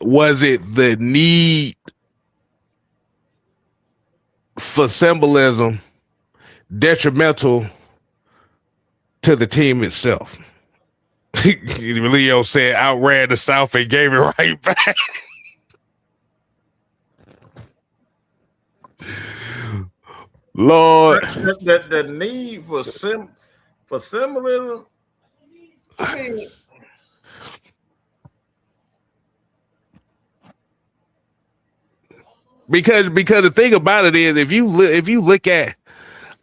was it the need for symbolism detrimental to the team itself? Leo said outran the South and gave it right back. Lord, the need for symbolism. I mean, because the thing about it is, if you look at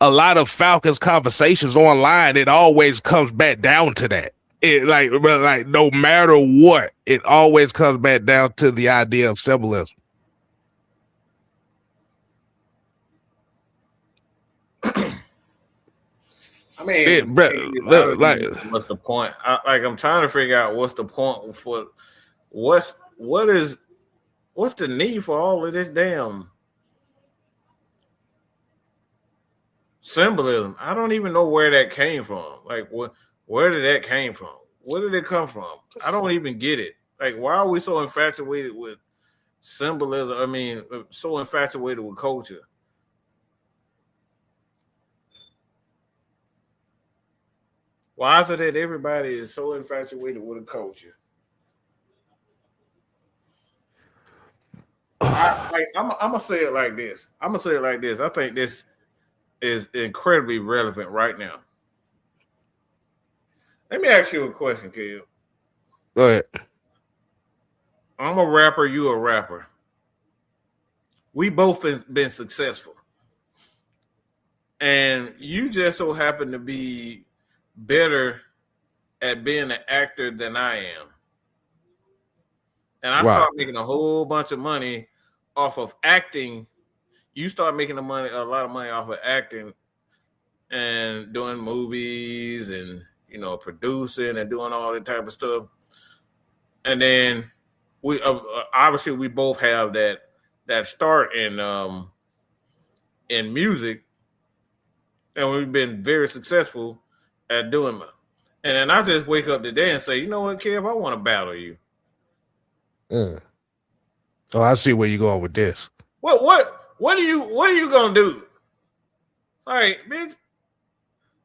a lot of Falcons conversations online, it always comes back down to that. It like no matter what, it always comes back down to the idea of symbolism. I mean, what's the point? I'm trying to figure out what's the point for what's the need for all of this damn symbolism? I don't even know where that came from. Like, where did that came from? Where did it come from? I don't even get it. Like, why are we so infatuated with symbolism? I mean, so infatuated with culture. Why is it that everybody is so infatuated with a culture? I'm gonna say it like this. I think this is incredibly relevant right now. Let me ask you a question, Kid. Go ahead. I'm a rapper. You a rapper. We both been successful, and you just so happen to be better at being an actor than I am. And I start making a whole bunch of money off of acting. You start making a lot of money off of acting and doing movies and, producing and doing all that type of stuff. And then we obviously we both have that start in music, and we've been very successful at doing it. And then I just wake up today and say, you know what, Kev, I want to battle you. Oh, I see where you're going with this. What are you gonna do? All right, bitch.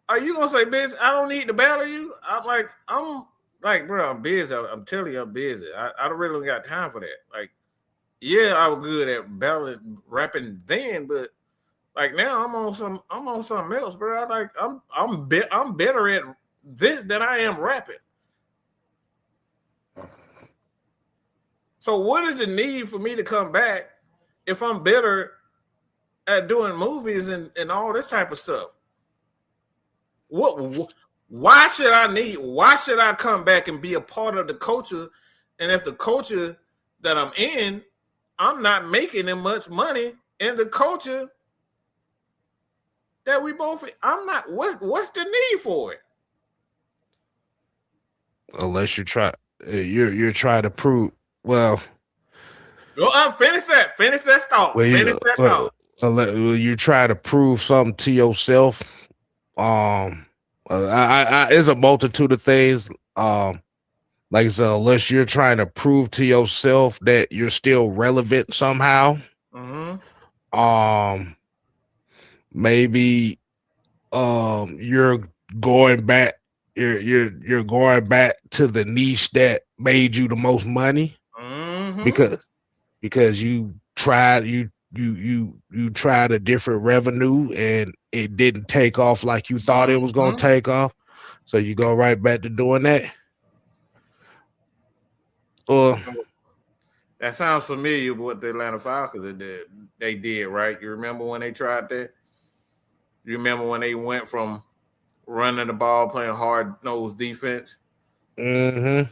Are you gonna say, bitch, I don't need to battle you? I'm like, bro, I'm busy. I'm telling you, I'm busy. I don't really got time for that. Like, yeah, I was good at battling, rapping then, but like now I'm on something else, bro. I'm better at this than I am rapping. So what is the need for me to come back if I'm better at doing movies and all this type of stuff? Why should I come back and be a part of the culture? And if the culture that I'm in, I'm not making that much money in the culture that we both, I'm not, what's the need for it? Unless you're trying to prove, well, Go finish that thought. Finish that thought. You try to prove something to yourself. It's a multitude of things. Like I said, unless you're trying to prove to yourself that you're still relevant somehow. Maybe you're going back. You're going back to the niche that made you the most money because you tried a different revenue and it didn't take off like you thought it was going to take off. So you go right back to doing that. Or that sounds familiar with what the Atlanta Falcons they did, right? You remember when they tried that? You remember when they went from running the ball, playing hard-nosed defense? Mm-hmm.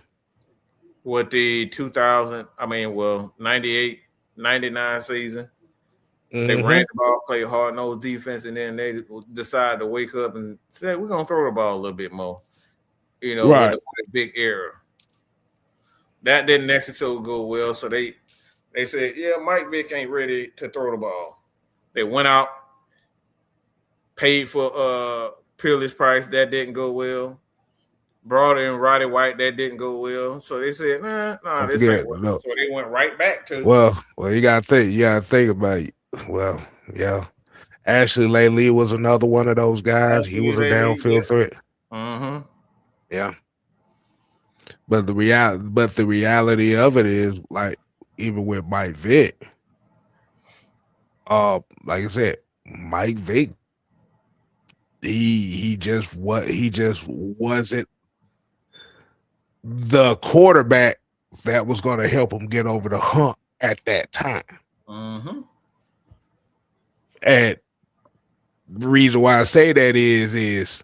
With the 98, 99 season. Mm-hmm. They ran the ball, played hard-nosed defense, and then they decided to wake up and say, we're going to throw the ball a little bit more. You know, right. With a big error. That didn't necessarily go well, so they said, yeah, Mike Vick ain't ready to throw the ball. They went out, paid for Peerless Price. That didn't go well. Brought in Roddy White. That didn't go well. So they said, nah, this ain't working. No. So they went right back to Well, you gotta think about it. Well, yeah. Ashley Lately was another one of those guys. He was a downfield threat. Mm-hmm. Yeah. But the reality of it is, like, even with Mike Vick, like I said, Mike Vick, he just wasn't the quarterback that was going to help him get over the hump at that time. Mm-hmm. And the reason why I say that is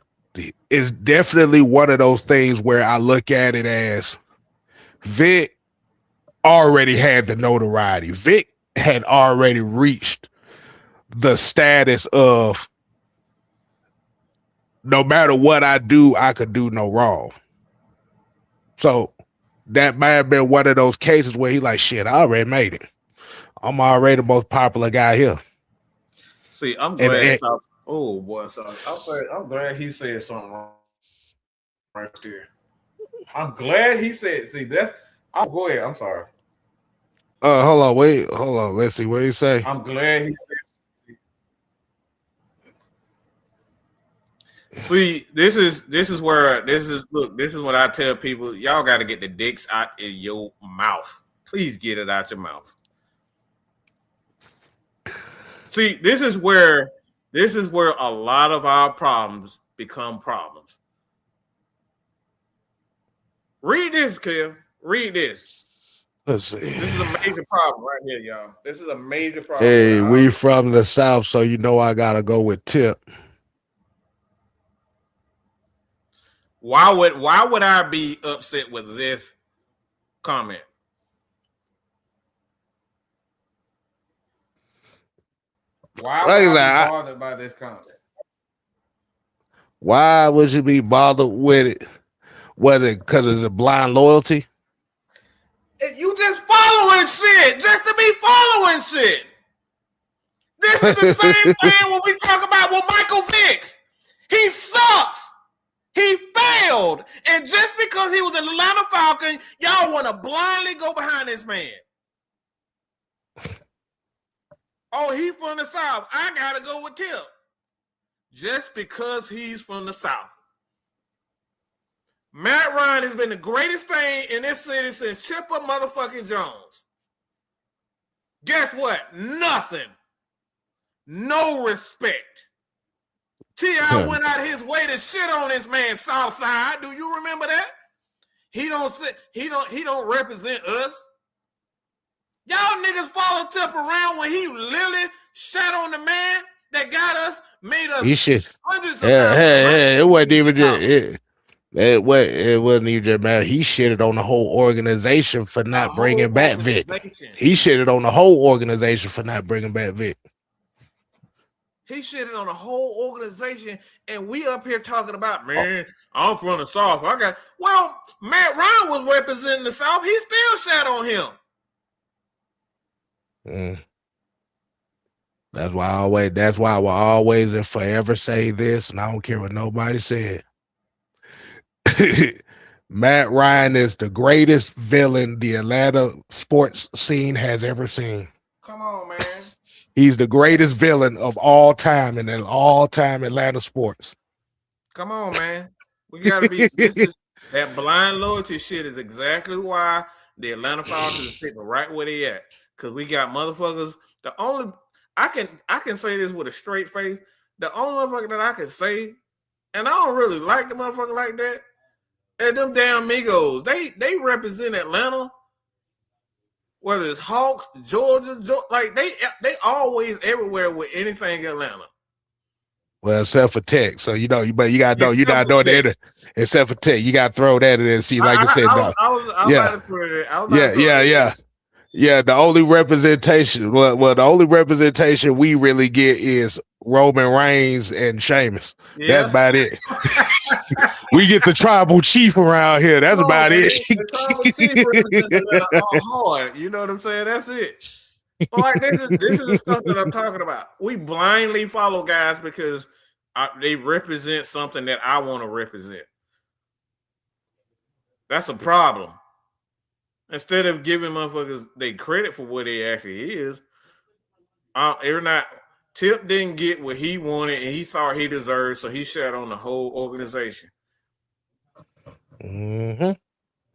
it's definitely one of those things where I look at it as Vic already had the notoriety. Vic had already reached the status of no matter what I do, I could do no wrong. So that might have been one of those cases where he like, shit, I already made it. I'm already the most popular guy here. See, I'm glad. I'm glad he said something wrong right there. I'm glad he said. See that? I'll go ahead. I'm sorry. Hold on. Let's see what he say. I'm glad he said. See, this is what I tell people. Y'all got to get the dicks out in your mouth. Please get it out your mouth. See, this is where a lot of our problems become problems. Read this, Kim. Read this. Let's see. This is a major problem right here, y'all. This is a major problem. Hey, we from the South, so you know I gotta go with Tip. Why would I be upset with this comment? Why would I be bothered by this comment? Why would you be bothered with it? Whether because it's a blind loyalty? You just following shit just to be following shit. This is the same thing when we talk about with Michael Vick. He sucks. He failed. And just because he was an Atlanta Falcon, y'all want to blindly go behind this man. Oh, he from the South. I got to go with Tip. Just because he's from the South. Matt Ryan has been the greatest thing in this city since Chipper motherfucking Jones. Guess what? Nothing. No respect. T.I. went out his way to shit on this man Southside. Do you remember that? He don't represent us. Y'all niggas follow Tip around when he literally shat on the man that got us, made us hundreds of it wasn't even just it wasn't even just matter. He shitted on the whole organization for not bringing back Vic. He shitted on the whole organization for not bringing back Vic. He shitted on the whole organization, and we up here talking about, man, I'm from the South. Matt Ryan was representing the South. He still shat on him. That's why I will always and forever say this, and I don't care what nobody said. Matt Ryan is the greatest villain the Atlanta sports scene has ever seen. Come on, man. He's the greatest villain of all time in all-time Atlanta sports. Come on, man. We gotta be. That blind loyalty shit is exactly why the Atlanta Falcons are sitting right where they at. Because we got motherfuckers. I can say this with a straight face. The only motherfucker that I can say, and I don't really like the motherfucker like that, and them damn Migos. They represent Atlanta. Whether it's Hawks, Georgia, like they always everywhere with anything Atlanta. Well, except for Tech, so you gotta know that. Except for Tech, you gotta throw that in there and see. Like I said, yeah. The only representation, the only representation we really get is Roman Reigns and Sheamus. Yeah. That's about it. We get the tribal chief around here. That's about it. The tribal chief hard. You know what I'm saying? That's it. But like this is the stuff that I'm talking about. We blindly follow guys because they represent something that I want to represent. That's a problem. Instead of giving motherfuckers they credit for what they actually is, Tip didn't get what he wanted and he thought he deserved, so he shat on the whole organization. Mm-hmm.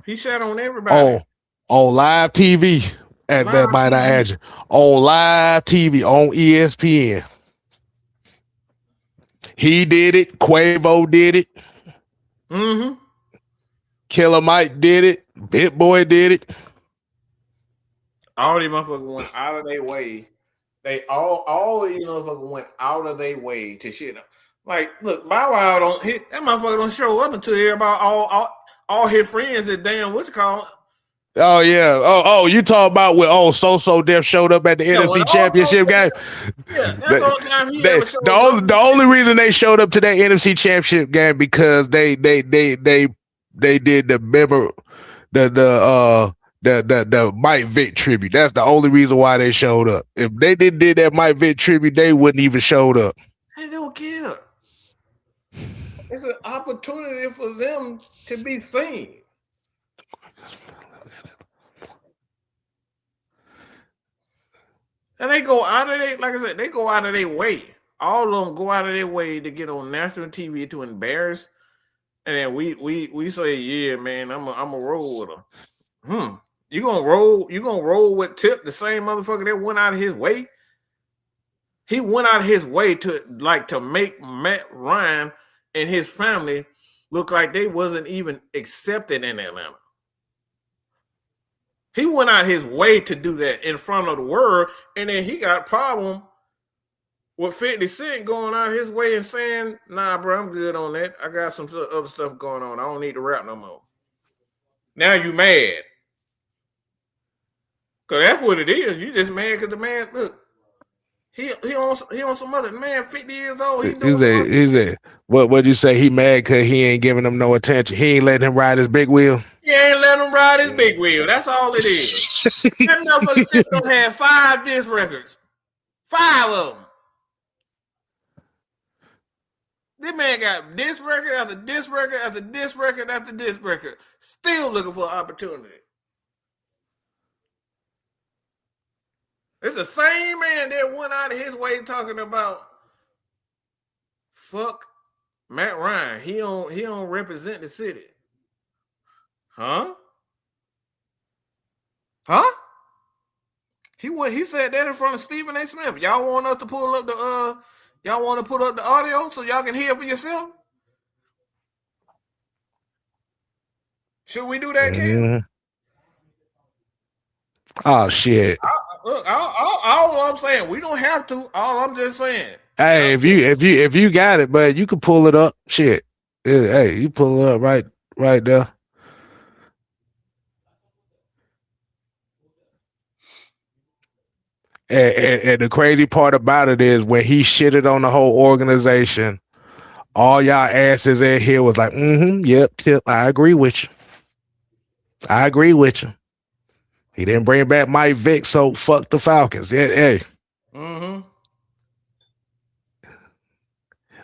He shat on everybody. On live TV. At that might I add you. On live TV on ESPN. He did it. Quavo did it. Mm-hmm. Killer Mike did it. Bit Boy did it. All these motherfuckers went out of their way. All these motherfuckers went out of their way to shit. Like, look, Bow Wow don't hit that motherfucker don't show up until everybody all his friends is damn what's it called. Oh yeah. Oh, you talk about when So Def showed up at the NFC Championship game. Yeah, that's the only time he ever showed up. The only reason they showed up to that NFC Championship game because they did the Mike Vick tribute. That's the only reason why they showed up. If they did that Mike Vick tribute, they wouldn't even showed up. They don't care. It's an opportunity for them to be seen. And they go out of their, like I said, they go out of their way. All of them go out of their way to get on national TV to embarrass. And then we say, yeah, man, I'm a roll with them. You gonna roll with Tip, the same motherfucker that went out of his way? He went out of his way to make Matt Ryan and his family look like they wasn't even accepted in Atlanta. He went out his way to do that in front of the world, and then he got a problem with 50 Cent going out his way and saying, nah, bro, I'm good on that. I got some other stuff going on. I don't need to rap no more. Now you mad. Because that's what it is. You just mad because the man, look, he on some other man, 50 years old. He said, what'd you say? He mad because he ain't giving him no attention. He ain't letting him ride his big wheel. He ain't letting him ride his big wheel. That's all it is. That motherfucker had 5 disc records. 5 of them. This man got disc record after disc record after disc record after disc record. Still looking for an opportunity. It's the same man that went out of his way talking about fuck Matt Ryan. He don't represent the city. Huh? Huh? He said that in front of Stephen A. Smith. Y'all want us to pull up the y'all want to put up the audio so y'all can hear for yourself? Should we do that, Ken? Oh shit. Look, all I'm saying, we don't have to. All I'm just saying. Hey, if you got it, but you can pull it up. Shit. Hey, you pull it up right there. And the crazy part about it is when he shitted on the whole organization, all y'all asses in here was like, yep, Tip, I agree with you. I agree with you. He didn't bring back Mike Vick, so fuck the Falcons. Yeah, hey.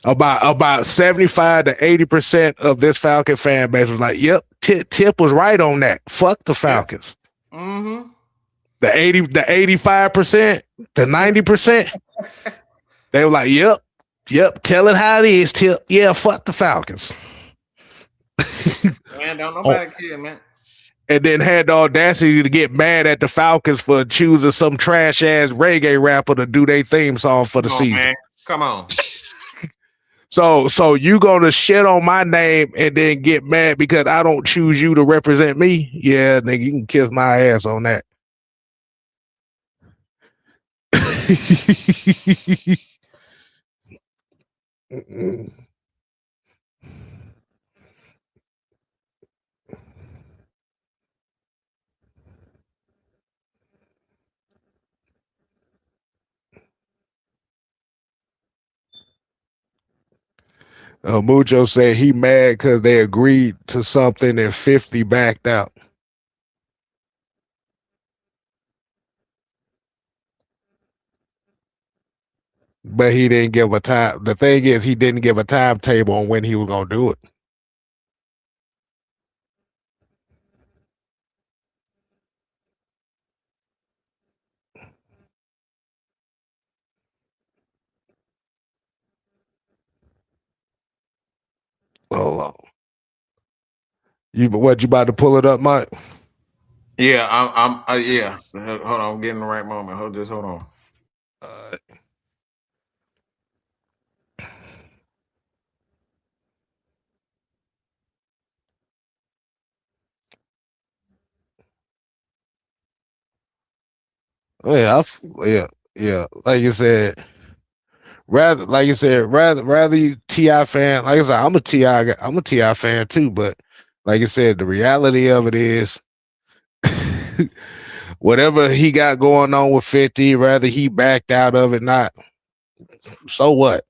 About 75 to 80% of this Falcon fan base was like, yep, Tip was right on that. Fuck the Falcons. Mm-hmm. The 85%, the 90%, they were like, yep, tell it how it is, Tip. Yeah, fuck the Falcons. Man, don't nobody care, man. And then had the audacity to get mad at the Falcons for choosing some trash ass reggae rapper to do their theme song for the season. Man. Come on. So you gonna shit on my name and then get mad because I don't choose you to represent me? Yeah, nigga, you can kiss my ass on that. Mucho said he mad because they agreed to something and 50 backed out. But he didn't give a time. The thing is, he didn't give a timetable on when he was going to do it. Oh, you about to pull it up, Mike? Yeah, I'm yeah. Hold on, I'm getting the right moment. Hold on. Yeah. Like you said, rather you T.I. fan. Like I said, I'm a T.I. fan too. But like I said, the reality of it is, whatever he got going on with 50, rather he backed out of it, not. So what?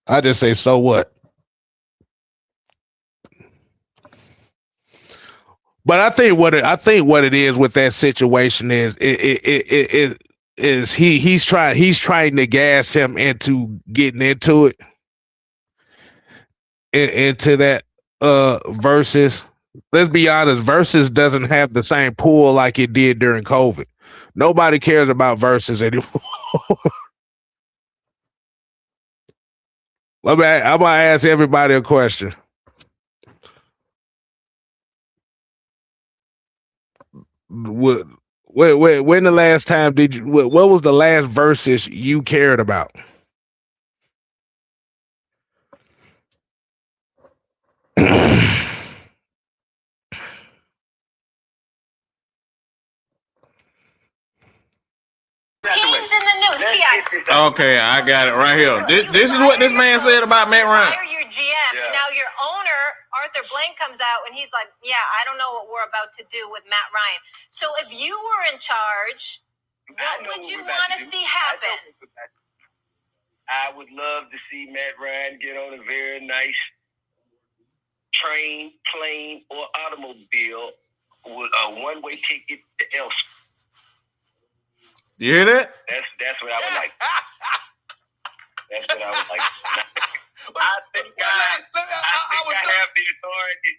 I just say, so what? But I think what it is with that situation is he's trying to gas him into getting into it, into that versus. Let's be honest, versus doesn't have the same pull like it did during COVID. Nobody cares about versus anymore. I'm gonna ask everybody a question. When the last time did you? What was the last versus you cared about? Teams in the news. Okay, I got it right here. This is what this man said about Matt Ryan. Hire your GM, and now your owner, Arthur Blank, comes out and he's like, "Yeah, I don't know what we're about to do with Matt Ryan." So if you were in charge, what would you want to see happen? I would love to see Matt Ryan get on a very nice train, plane, or automobile with a one-way ticket to elsewhere. You hear that? That's what I would like. That's what I would like. I think I have the authority.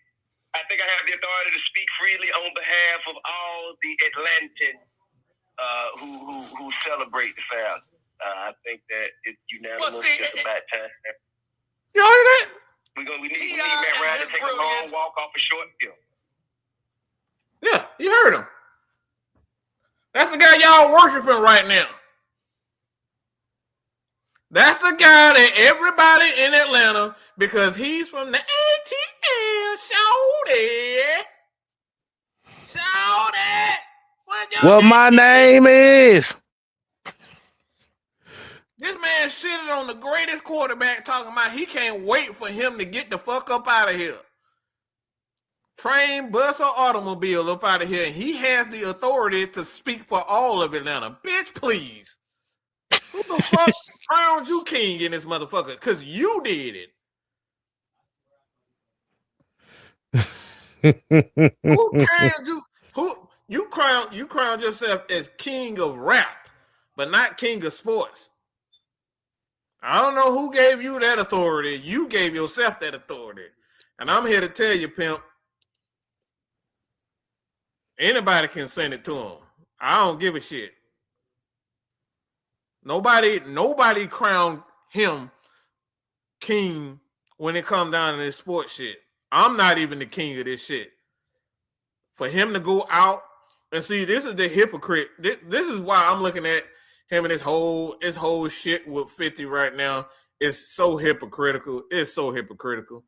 I think I have the authority to speak freely on behalf of all the Atlantans who celebrate the Falcons. I think that it's unanimous. It's about time. long walk off a short field. Yeah, you heard him. That's the guy y'all worshiping right now. That's the guy that everybody in Atlanta, because he's from the ATL, Shawty. What my name is. This man shitted on the greatest quarterback, talking about he can't wait for him to get the fuck up out of here. Train, bus, or automobile up out of here. And he has the authority to speak for all of Atlanta. Bitch, please. Who the fuck crowned you king in this motherfucker? Because you did it. Who crowned you? You crowned yourself as king of rap, but not king of sports. I don't know who gave you that authority. You gave yourself that authority. And I'm here to tell you, pimp, anybody can send it to him. I don't give a shit. Nobody crowned him king when it comes down to this sports shit. I'm not even the king of this shit. For him to go out and see, this is the hypocrite. This is why I'm looking at him and his whole shit with 50 right now. It's so hypocritical. It's so hypocritical.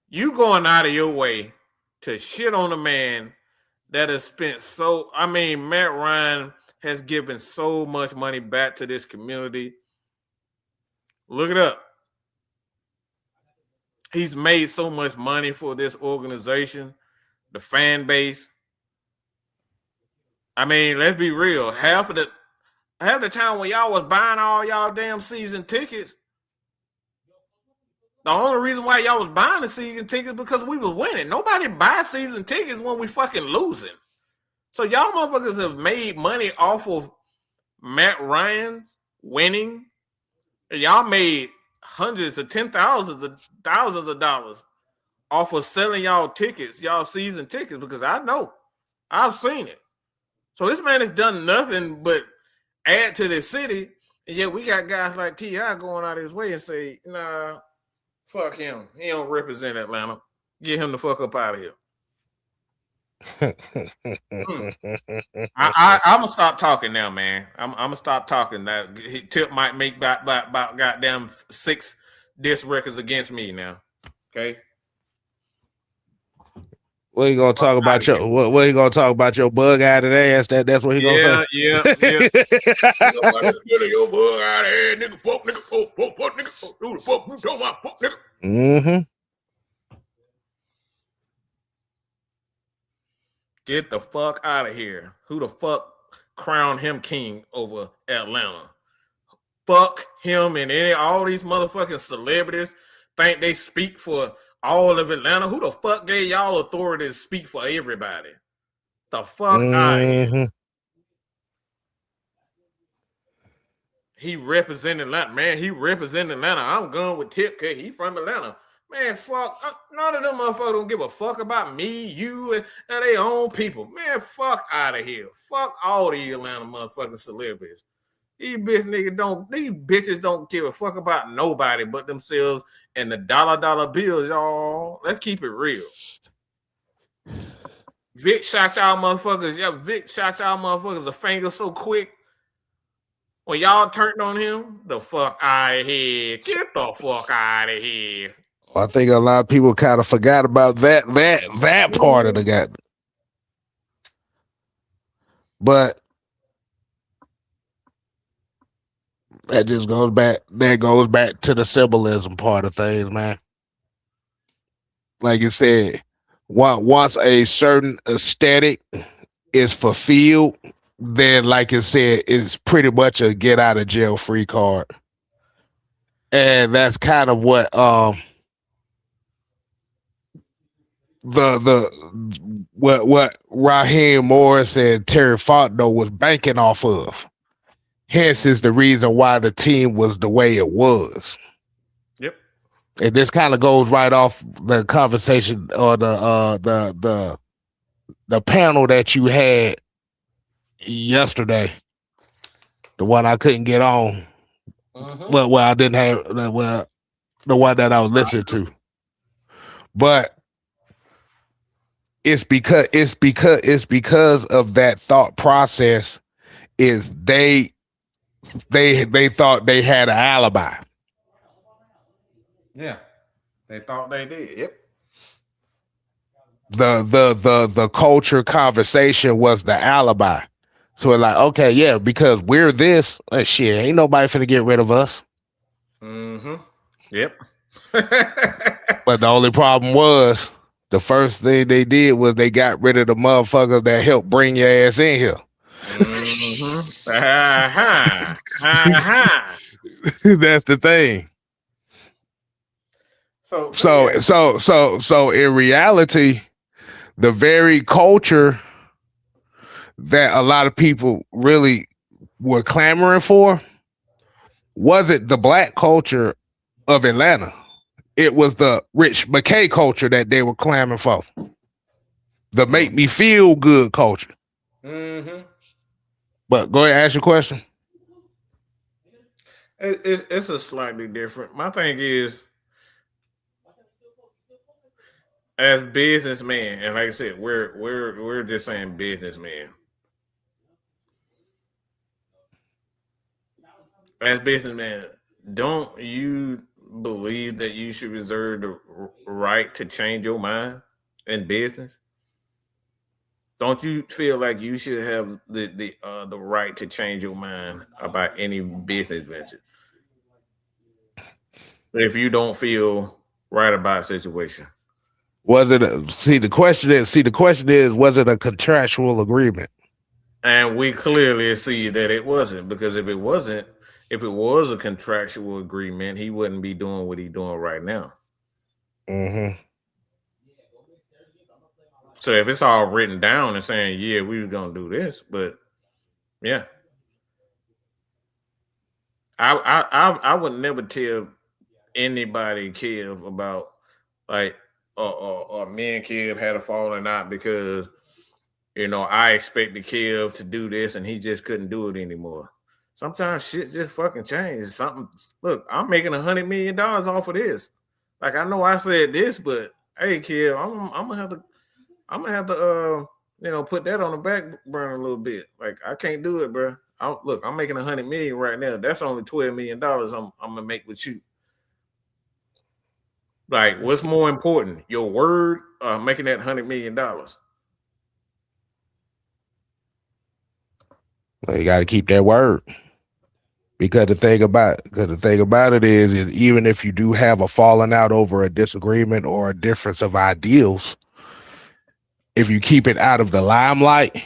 You going out of your way to shit on a man that has spent Matt Ryan has given so much money back to this community. Look it up. He's made so much money for this organization, the fan base. I mean, let's be real. Half the time when y'all was buying all y'all damn season tickets, the only reason why y'all was buying the season tickets because we was winning. Nobody buys season tickets when we fucking losing. So y'all motherfuckers have made money off of Matt Ryan's winning. Y'all made hundreds of thousands of dollars off of selling y'all tickets, y'all season tickets, because I know. I've seen it. So this man has done nothing but add to the city, and yet we got guys like T.I. going out of his way and say, nah, fuck him. He don't represent Atlanta. Get him the fuck up out of here. I'm gonna stop talking now, man. I'm gonna stop talking. Now Tip might make about goddamn 6 diss records against me now. Okay. What you gonna talk about your what you gonna talk about your bug out of ass? That's what he gonna say. Yeah. Your bug out of here, nigga. Fuck, nigga. Who the fuck you talking about? Fuck, nigga. Mm-hmm. Get the fuck out of here. Who the fuck crowned him king over Atlanta? Fuck him and all these motherfucking celebrities think they speak for all of Atlanta. Who the fuck gave y'all authority to speak for everybody? The fuck out of here. He represented Atlanta, man. He represented Atlanta. I'm going with Tip because he from Atlanta. Man, fuck. None of them motherfuckers don't give a fuck about me, you, and their own people. Man, fuck out of here. Fuck all these Atlanta motherfucking celebrities. These bitches don't give a fuck about nobody but themselves and the dollar bills, y'all. Let's keep it real. Vic shot y'all motherfuckers. Yeah, Vic shot y'all motherfuckers a finger so quick. When y'all turned on him, the fuck out of here. Get the fuck out of here. I think a lot of people kind of forgot about that part of the game. But that just goes back. That goes back to the symbolism part of things, man. Like you said, once a certain aesthetic is fulfilled, then, like you said, it's pretty much a get out of jail free card, and that's kind of what what Raheem Morris and Terry Fontenot was banking off of. Hence is the reason why the team was the way it was. Yep. And this kind of goes right off the conversation or the panel that you had yesterday. The one I couldn't get on. Mm-hmm. Well, I didn't have. Well, the one that I was listening to. But it's because of that thought process. Is they thought they had an alibi. Yeah, they thought they did. Yep. The culture conversation was the alibi. So we're like, okay, yeah, because we're this. Shit, ain't nobody finna get rid of us. Mm-hmm. Yep. But the only problem was the first thing they did was they got rid of the motherfuckers that helped bring your ass in here. Mm-hmm. Uh-huh. Uh-huh. That's the thing. So in reality, the very culture that a lot of people really were clamoring for wasn't the black culture of Atlanta. It was the Rich McKay culture that they were clamoring for. The make me feel good culture. Mm-hmm. But go ahead and ask your question. It's a slightly different. My thing is, as businessmen, and like I said, we're just saying businessmen. As businessmen, don't you believe that you should reserve the right to change your mind in business? Don't you feel like you should have the right to change your mind about any business venture if you don't feel right about a situation? Was it the question is was it a contractual agreement? And we clearly see that it wasn't, because if it was a contractual agreement, he wouldn't be doing what he's doing right now. Mm-hmm. So if it's all written down and saying, yeah, we were gonna do this, but yeah. I would never tell anybody, Kev, about like or me and Kev had a falling out because I expected Kev to do this and he just couldn't do it anymore. Sometimes shit just fucking changes. Look, I'm making $100 million off of this. Like, I know I said this, but hey, Kev, I'm gonna have to put that on the back burner a little bit. Like, I can't do it, bro. I'm making $100 million right now. That's only $12 million I'm gonna make with you. Like, what's more important, your word or making that $100 million? Well, you got to keep that word, because the thing about it is even if you do have a falling out over a disagreement or a difference of ideals, if you keep it out of the limelight,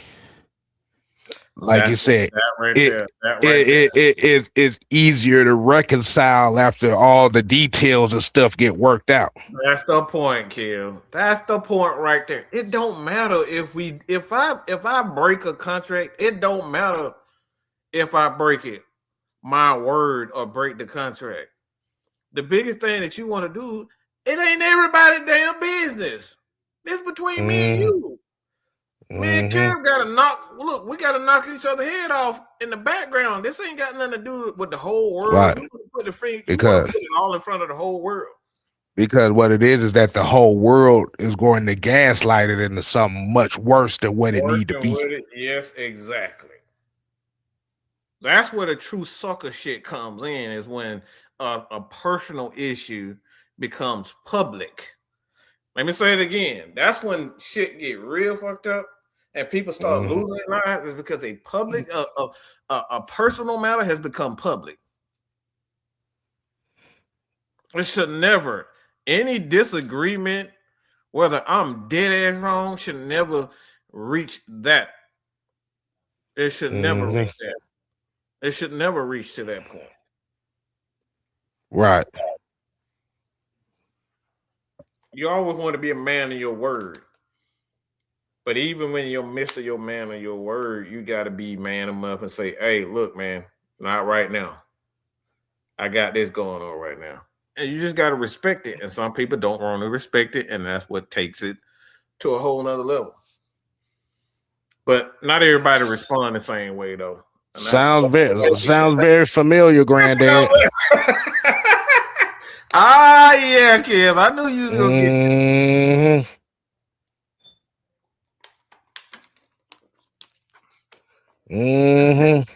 like you said, it is easier to reconcile after all the details and stuff get worked out. That's the point, Kill. That's the point right there. It don't matter if I break a contract. It don't matter if I break it, my word, or break the contract. The biggest thing that you want to do, it ain't everybody's damn business. This between me and you. Me and Kev we gotta knock each other head off in the background. This ain't got nothing to do with the whole world. Right. You put it all in front of the whole world. Because what it is that the whole world is going to gaslight it into something much worse than what it need to be. Yes, exactly. That's where the true sucker shit comes in, is when a personal issue becomes public. Let me say it again. That's when shit get real fucked up and people start losing their lives, is because a personal matter has become public. It should never, any disagreement, whether I'm dead ass wrong, should never reach that. It should never reach that. It should never reach to that point. Right. You always want to be a man of your word. But even when you're Mr. Your man of your word, you got to be man enough and say, hey, look, man, not right now. I got this going on right now. And you just got to respect it. And some people don't want to respect it. And that's what takes it to a whole nother level. But not everybody respond the same way, though. Sounds very familiar, Granddad. Ah, yeah, Kev. I knew you was gonna get that.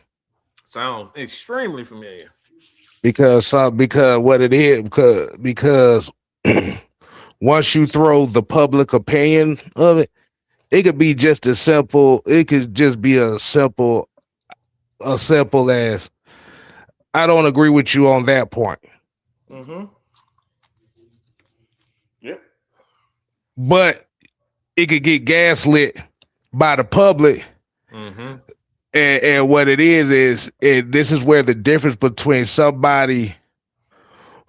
Sounds extremely familiar. Because what it is, because once you throw the public opinion of it, it could be just as simple. It could just be as simple as I don't agree with you on that point. Mm-hmm. Yep. But it could get gaslit by the public. Mm-hmm. And what it is this is where the difference between somebody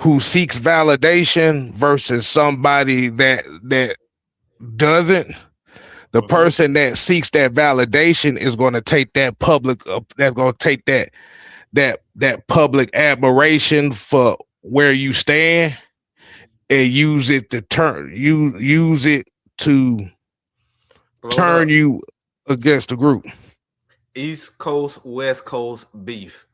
who seeks validation versus somebody that doesn't. The person that seeks that validation is going to take that public. That's going to take that public admiration for where you stand and use it to turn you against the group. East Coast, West Coast beef.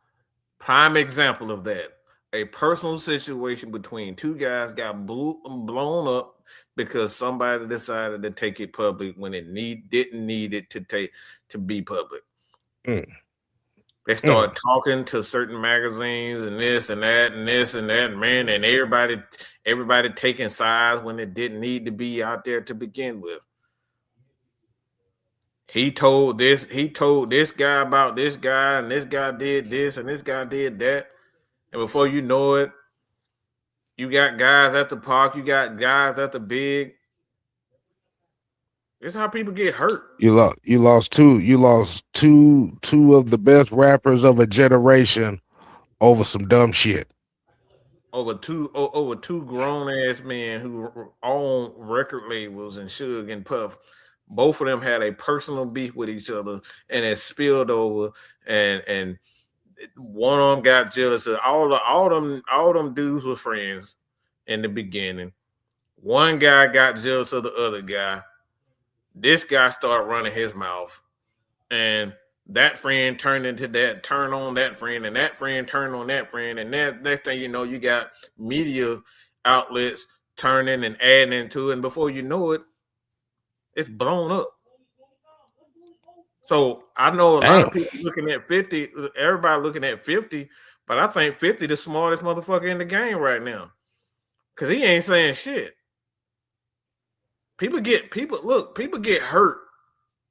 Prime example of that. A personal situation between two guys got blown up because somebody decided to take it public when it didn't need it to be public. They started talking to certain magazines and this and that and this and that, man, and everybody taking sides when it didn't need to be out there to begin with. He told this guy about this guy, and this guy did this, and this guy did that. And before you know it, you got guys at the park, you got guys at the big. It's how people get hurt. You lost two of the best rappers of a generation over some dumb shit. Over two grown ass men who own record labels and Suge and Puff. Both of them had a personal beef with each other, and it spilled over. And one of them got jealous of all them dudes were friends in the beginning. One guy got jealous of the other guy. This guy started running his mouth, and that friend turned on that friend, and that friend turned on that friend, and that next thing you know, you got media outlets turning and adding into it, and before you know it, it's blown up. So I know a lot of people looking at 50, everybody looking at 50, but I think 50 the smartest motherfucker in the game right now. Cause he ain't saying shit. People get hurt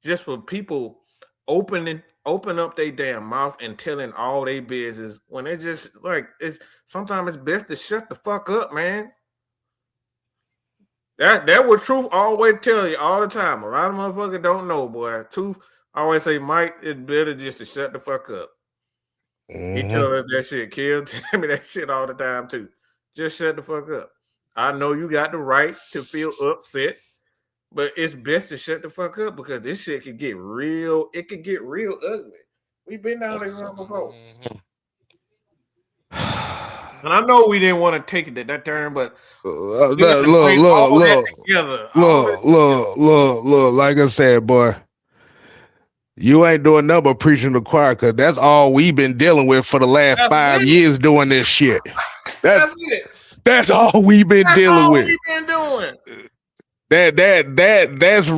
just for people open up their damn mouth and telling all their business when they just like sometimes it's best to shut the fuck up, man. That what Truth always tell you all the time. A lot of motherfuckers don't know, boy. Truth always say, Mike, it's better just to shut the fuck up. He tell us that shit, kid. Tell me that shit all the time too. Just shut the fuck up. I know you got the right to feel upset, but it's best to shut the fuck up because this shit could get real. It could get real ugly. We've been down this road before. And I know we didn't want to take it to that turn, but look. Like I said, boy, you ain't doing nothing but preaching the choir because that's all we've been dealing with for the last 5 years doing this shit. That's it. That's all we've been dealing with. We've been doing. That's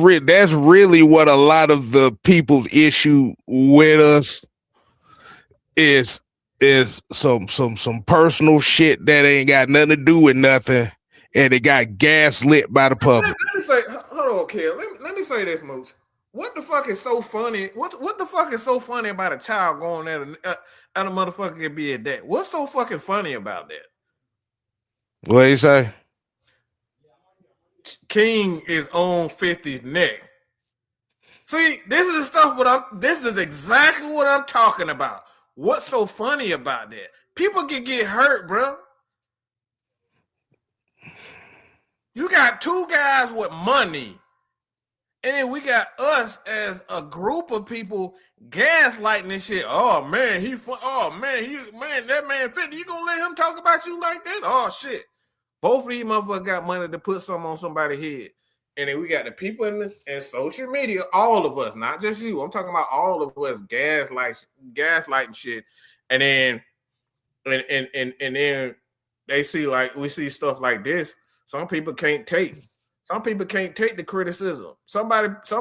really what a lot of the people's issue with us is some personal shit that ain't got nothing to do with nothing, and it got gaslit by the public. Let me say, hold on, kid. Let me say this, Moose. What the fuck is so funny? What the fuck is so funny about a child going at a motherfucker can be at that? What's so fucking funny about that? What you say? King is on 50's neck. See, this is the stuff. This is exactly what I'm talking about. What's so funny about that? People can get hurt, bro. You got two guys with money, and then we got us as a group of people gaslighting this shit. Oh man, that man 50. You gonna let him talk about you like that? Oh shit. Both of these motherfuckers got money to put something on somebody's head. And then we got the people in social media, all of us, not just you. I'm talking about all of us gaslighting shit. And then they see like we see stuff like this. Some people can't take. Some people can't take the criticism. Some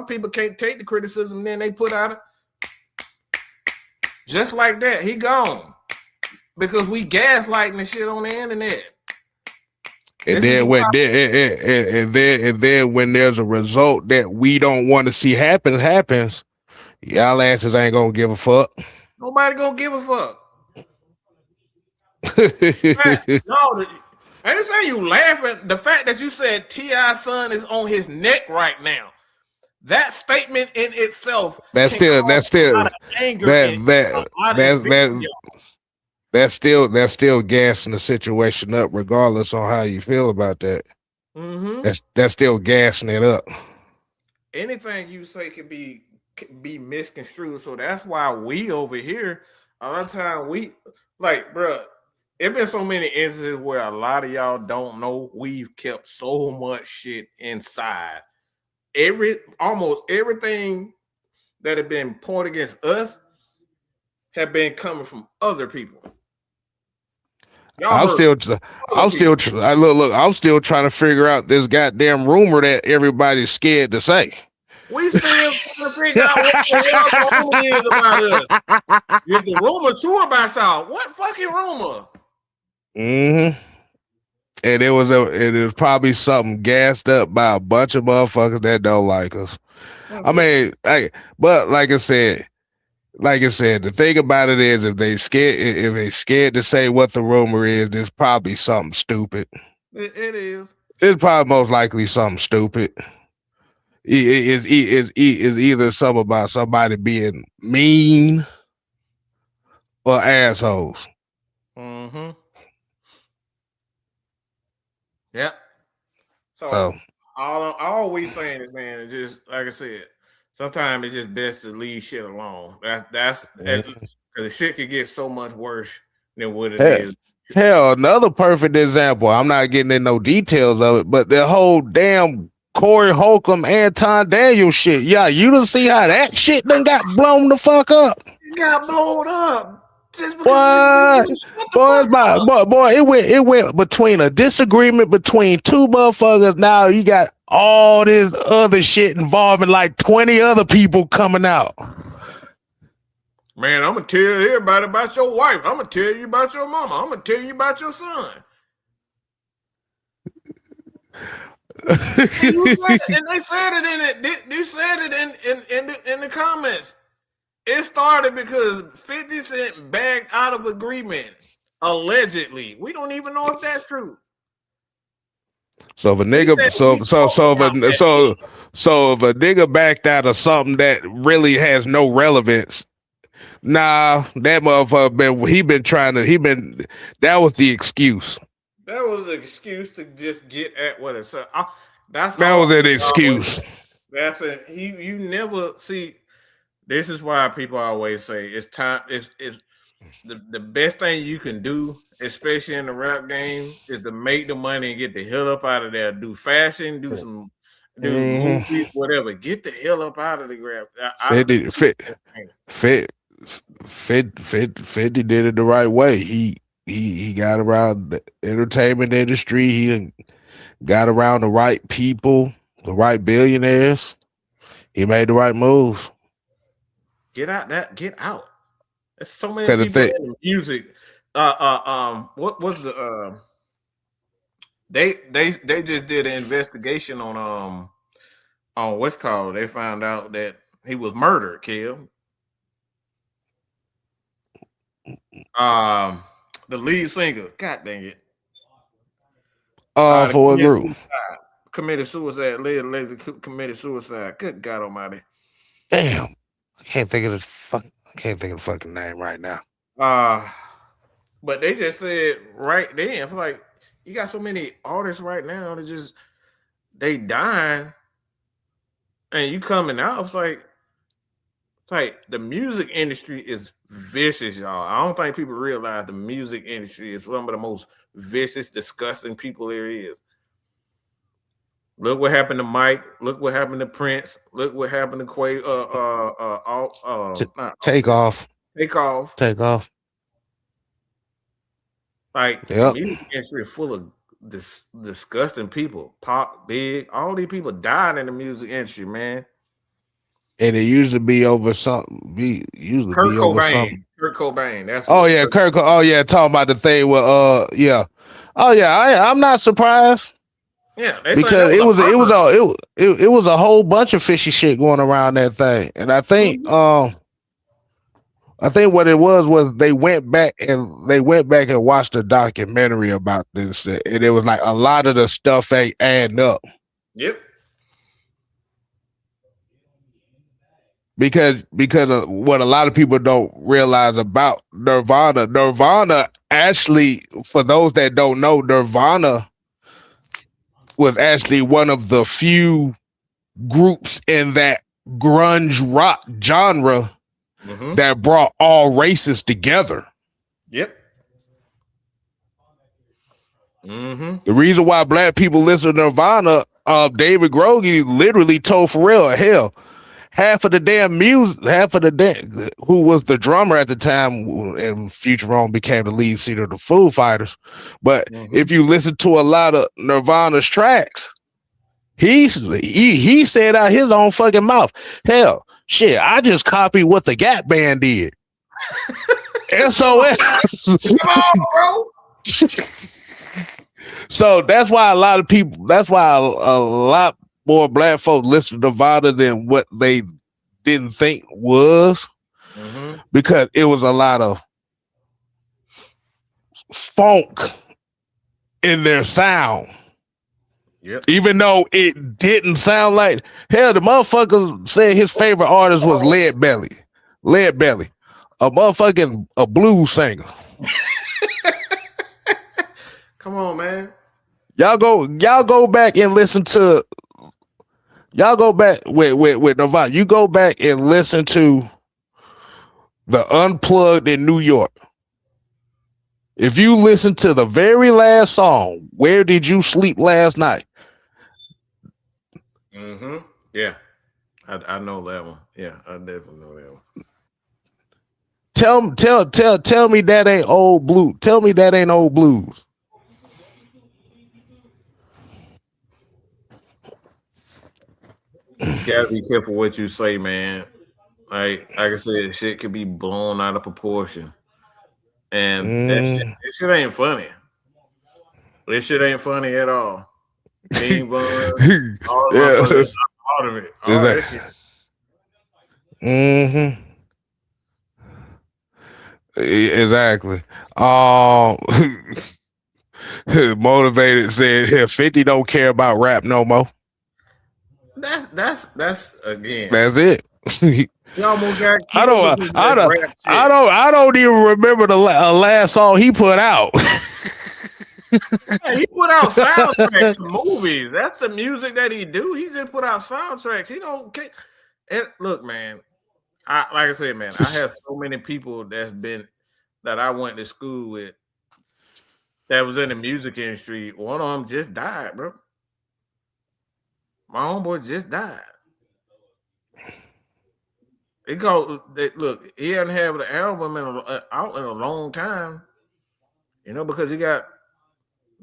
people can't take the criticism. Then they put out it just like that. He gone because we gaslighting the shit on the internet. And then when there's a result that we don't want to see happens, y'all asses ain't gonna give a fuck. Nobody gonna give a fuck. Man, no, I didn't say you laughing. The fact that you said T.I.'s son is on his neck right now, that statement in itself that's still gassing the situation up, regardless on how you feel about that. Mm-hmm. That's still gassing it up. Anything you say can be misconstrued, so that's why we over here a lot of time we like, bro. It's been so many instances where a lot of y'all don't know we've kept so much shit inside. Almost everything that have been pointed against us have been coming from other people. I'm still trying to figure out this goddamn rumor that everybody's scared to say. We still trying to figure out what the rumor is about us. If the rumor true about y'all, what fucking rumor? Mm-hmm. And it was probably something gassed up by a bunch of motherfuckers that don't like us. I mean, but like I said, the thing about it is if they scared to say what the rumor is, there's probably something stupid. It is. It's probably most likely something stupid. Is either something about somebody being mean or assholes. Mm-hmm. Yep. So all we saying is, man, it's just like I said, sometimes it's just best to leave shit alone. That's because the shit could get so much worse than what it is. Hell, another perfect example. I'm not getting in no details of it, but the whole damn Corey Holcomb, Anton Daniels shit. Yeah, you done see how that shit done got blown the fuck up. It got blown up. Boy, it went between a disagreement between two motherfuckers. Now you got all this other shit involving like 20 other people coming out. Man, I'm gonna tell everybody about your wife. I'm gonna tell you about your mama. I'm gonna tell you about your son. And they said it in it. You said it in the comments. It started because 50 Cent backed out of agreement, allegedly. We don't even know if that's true. So if a nigga, if a nigga backed out of something that really has no relevance, nah, that motherfucker that was the excuse. That was an excuse to just get at what it's. That was an excuse. You never see. This is why people always say it's time. It's the best thing you can do, especially in the rap game, is to make the money and get the hell up out of there. Do fashion, do movies, whatever. Get the hell up out of the grab. 50 did it the right way. He got around the entertainment industry. He got around the right people, the right billionaires. He made the right moves. Get out. There's so many people in the music. What was the they just did an investigation on what's called. They found out that he was murdered, killed. The lead singer, god dang it. For what group? Committed suicide. Lazy committed suicide. Good God Almighty. Damn. I can't think of the fucking name right now. But they just said right then, it's like you got so many artists right now that they dying, and you coming out. It's like the music industry is vicious, y'all. I don't think people realize the music industry is one of the most vicious, disgusting people there is. Look what happened to Mike. Look what happened to Prince. Look what happened to Quay. Take off. Take off. Take off. Like the music industry is full of disgusting people. Pop, Big, all these people dying in the music industry, man. And it usually be over something. Kurt Cobain. Kurt Cobain. That's Kurt. Oh yeah, talking about the thing with yeah. Oh yeah, I'm not surprised. Yeah, because it was a whole bunch of fishy shit going around that thing, and I think what it was they went back and watched a documentary about this, and it was like a lot of the stuff ain't adding up. Yep. Because of what a lot of people don't realize about Nirvana. Nirvana actually, for those that don't know, Nirvana was actually one of the few groups in that grunge rock genre that brought all races together. Yep. Mm-hmm. The reason why black people listen to Nirvana, David Grohl literally told Pharrell, hell, half of the damn who was the drummer at the time, and Future Rome became the lead singer of the Foo Fighters. But if you listen to a lot of Nirvana's tracks, he said out his own fucking mouth, hell, shit, I just copied what the Gap Band did. SOS. Come on, bro. So that's why a lot more black folk listen to Nirvana than what they didn't think was, because it was a lot of funk in their sound. Yep. Even though it didn't sound like, hell, the motherfucker said his favorite artist was Lead Belly, a blues singer. Come on, man. Y'all go back and listen to. Y'all go back with Nirvana. You go back and listen to the Unplugged in New York. If you listen to the very last song, Where Did You Sleep Last Night? Yeah, I know that one. Yeah, I definitely know that one. Tell me that ain't old blue. Tell me that ain't old blues. You gotta be careful what you say, man. Like I said, shit could be blown out of proportion, and that shit ain't funny. This shit ain't funny at all. King Von, all of it. Exactly. Motivated said 50 don't care about rap no more. That's again. That's it. You almost got I don't even remember the last song he put out. Yeah, he put out soundtracks for movies. That's the music that he do. He just put out soundtracks. He don't care. Look, man. Like I said, man, I have so many people that I went to school with that was in the music industry. One of them just died, bro. My homeboy just died. Look, he hadn't had the album out in a long time, because he got.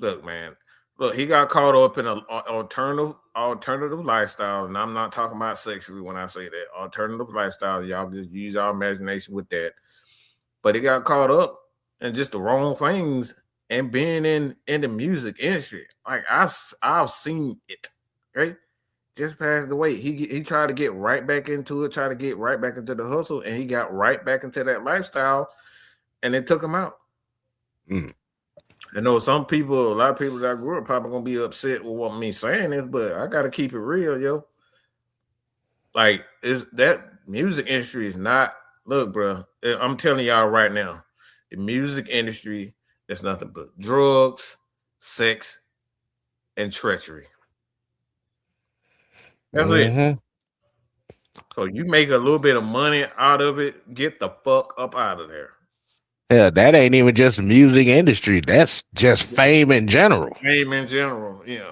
Look, man. Look, he got caught up in an alternative lifestyle, and I'm not talking about sexually when I say that. Alternative lifestyle, y'all just use our imagination with that. But he got caught up in just the wrong things and being in the music industry. Like I've seen it, right? Just passed away. He tried to get right back into it, tried to get right back into the hustle, and he got right back into that lifestyle, and it took him out. I know a lot of people that I grew up probably gonna be upset with what me saying this, but I gotta keep it real, yo. Like, is that music industry is not. Look, bro, I'm telling y'all right now, the music industry is nothing but drugs, sex, and treachery. That's it. So you make a little bit of money out of it, get the fuck up out of there. Yeah, that ain't even just the music industry. That's just fame in general. Fame in general, yeah.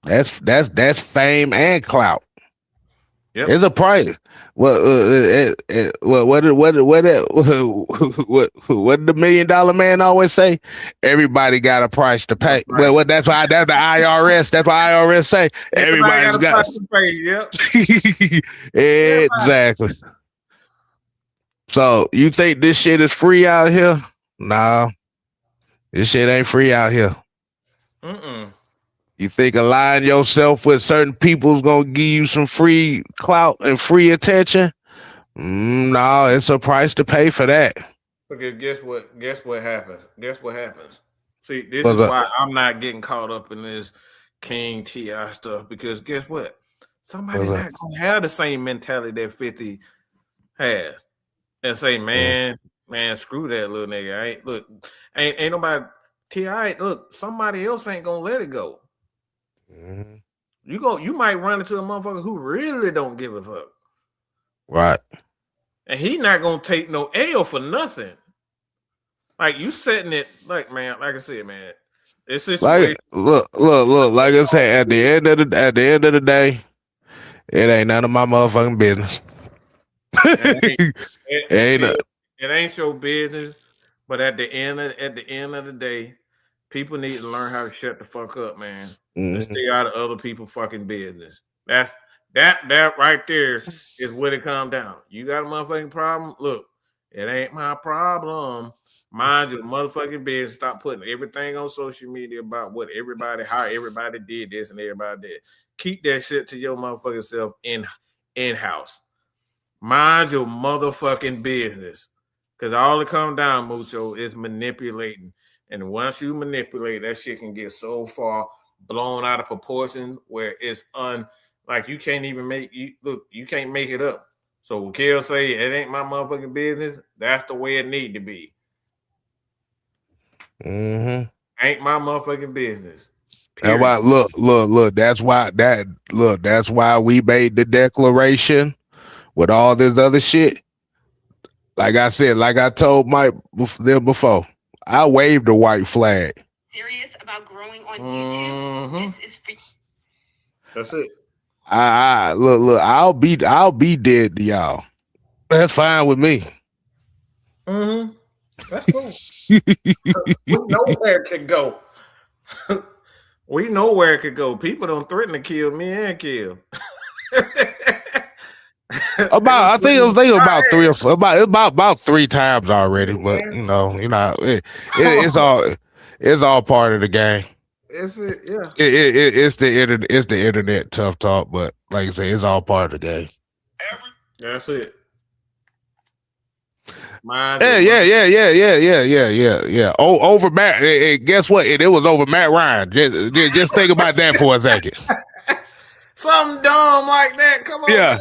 That's fame and clout. Yep. It's a price. What did the $1 million man always say? Everybody got a price to pay. Well, that's the IRS. That's what IRS say. Everybody's got a price to pay. Yep. Exactly. So you think this shit is free out here? Nah, this shit ain't free out here. You think align yourself with certain people's gonna give you some free clout and free attention? No, it's a price to pay for that. Because guess what happens? See, this is why I'm not getting caught up in this King T.I. stuff. Because guess what? Somebody's not gonna have the same mentality that 50 has and say, man, screw that little nigga. Ain't nobody T.I. Look, somebody else ain't gonna let it go. You might run into a motherfucker who really don't give a fuck. Right. And he not gonna take no L for nothing. Like you setting it, like man, like I said, man, it's situation. Look. Like I said, at the end of the day, it ain't none of my motherfucking business. It ain't your business. But at the end of the day, people need to learn how to shut the fuck up, man. And stay out of other people's fucking business. That right there is where it comes down. You got a motherfucking problem? Look, it ain't my problem. Mind your motherfucking business. Stop putting everything on social media about how everybody did this and everybody did. Keep that shit to your motherfucking self in-house. Mind your motherfucking business. Because all it comes down, Mucho, is manipulating. And once you manipulate, that shit can get so far blown out of proportion where it's like you can't even you can't make it up. So when Kel say it ain't my motherfucking business, that's the way it need to be. Ain't my motherfucking business. That's why, look. That's why we made the declaration with all this other shit. Like I said, like I told Mike them before, I waved the white flag. Serious about growing on YouTube. This is for. That's it. Look. I'll be dead to y'all. That's fine with me. That's cool. We know where it could go. We know where it could go. People don't threaten to kill me and kill. I think it was about 3 times already, but it's all part of the game. It's it, yeah. It's the internet tough talk, but like I say, it's all part of the game. That's it. Yeah. Over Matt. Guess what? It was over Matt Ryan. Just think about that for a second. Something dumb like that. Come on. Yeah. Man.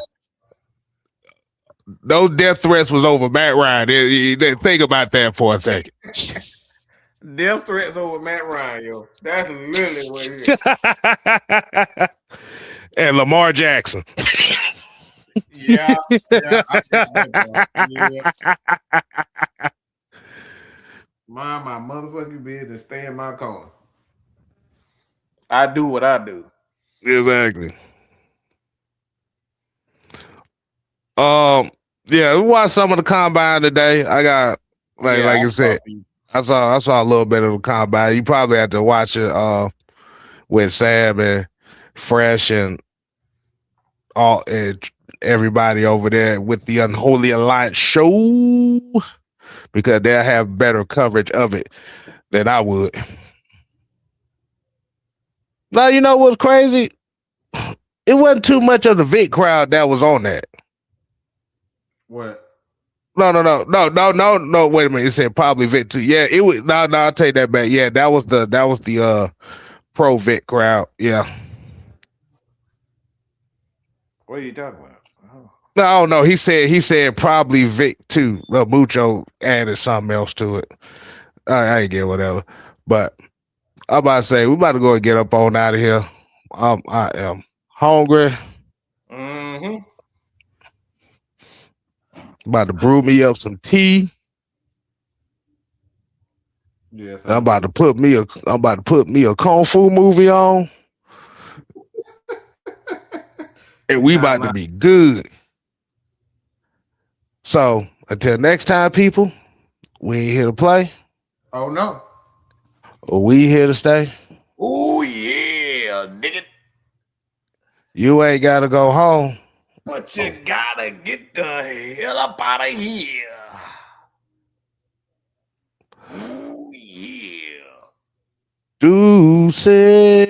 Those death threats was over Matt Ryan. Think about that for a second. Death threats over Matt Ryan, yo. That's literally what it is. And Lamar Jackson. Yeah. I Mind my motherfucking business. Stay in my corner. I do what I do. Exactly. Yeah, we watched some of the combine today. I got like I said, I saw a little bit of the combine. You probably have to watch it with Sam and Fresh and all and everybody over there with the Unholy Alliance show because they'll have better coverage of it than I would. Now you know what's crazy? It wasn't too much of the Vic crowd that was on that. What? No. Wait a minute. It said probably Vic too. Yeah, it was. No. I'll take that back. Yeah, that was the pro Vic crowd. Yeah. What are you talking about? No. He said probably Vic too. Mucho added something else to it. I ain't get whatever. But I'm about to say we about to go and get up on out of here. I am hungry. About to brew me up some tea. Yes, I'm about to put me a kung fu movie on. And we about to be good. So until next time, people, we ain't here to play. Oh no. Or we here to stay. Oh yeah, dig it. You ain't gotta go home. But you gotta get the hell up out of here. Oh yeah. Deuces.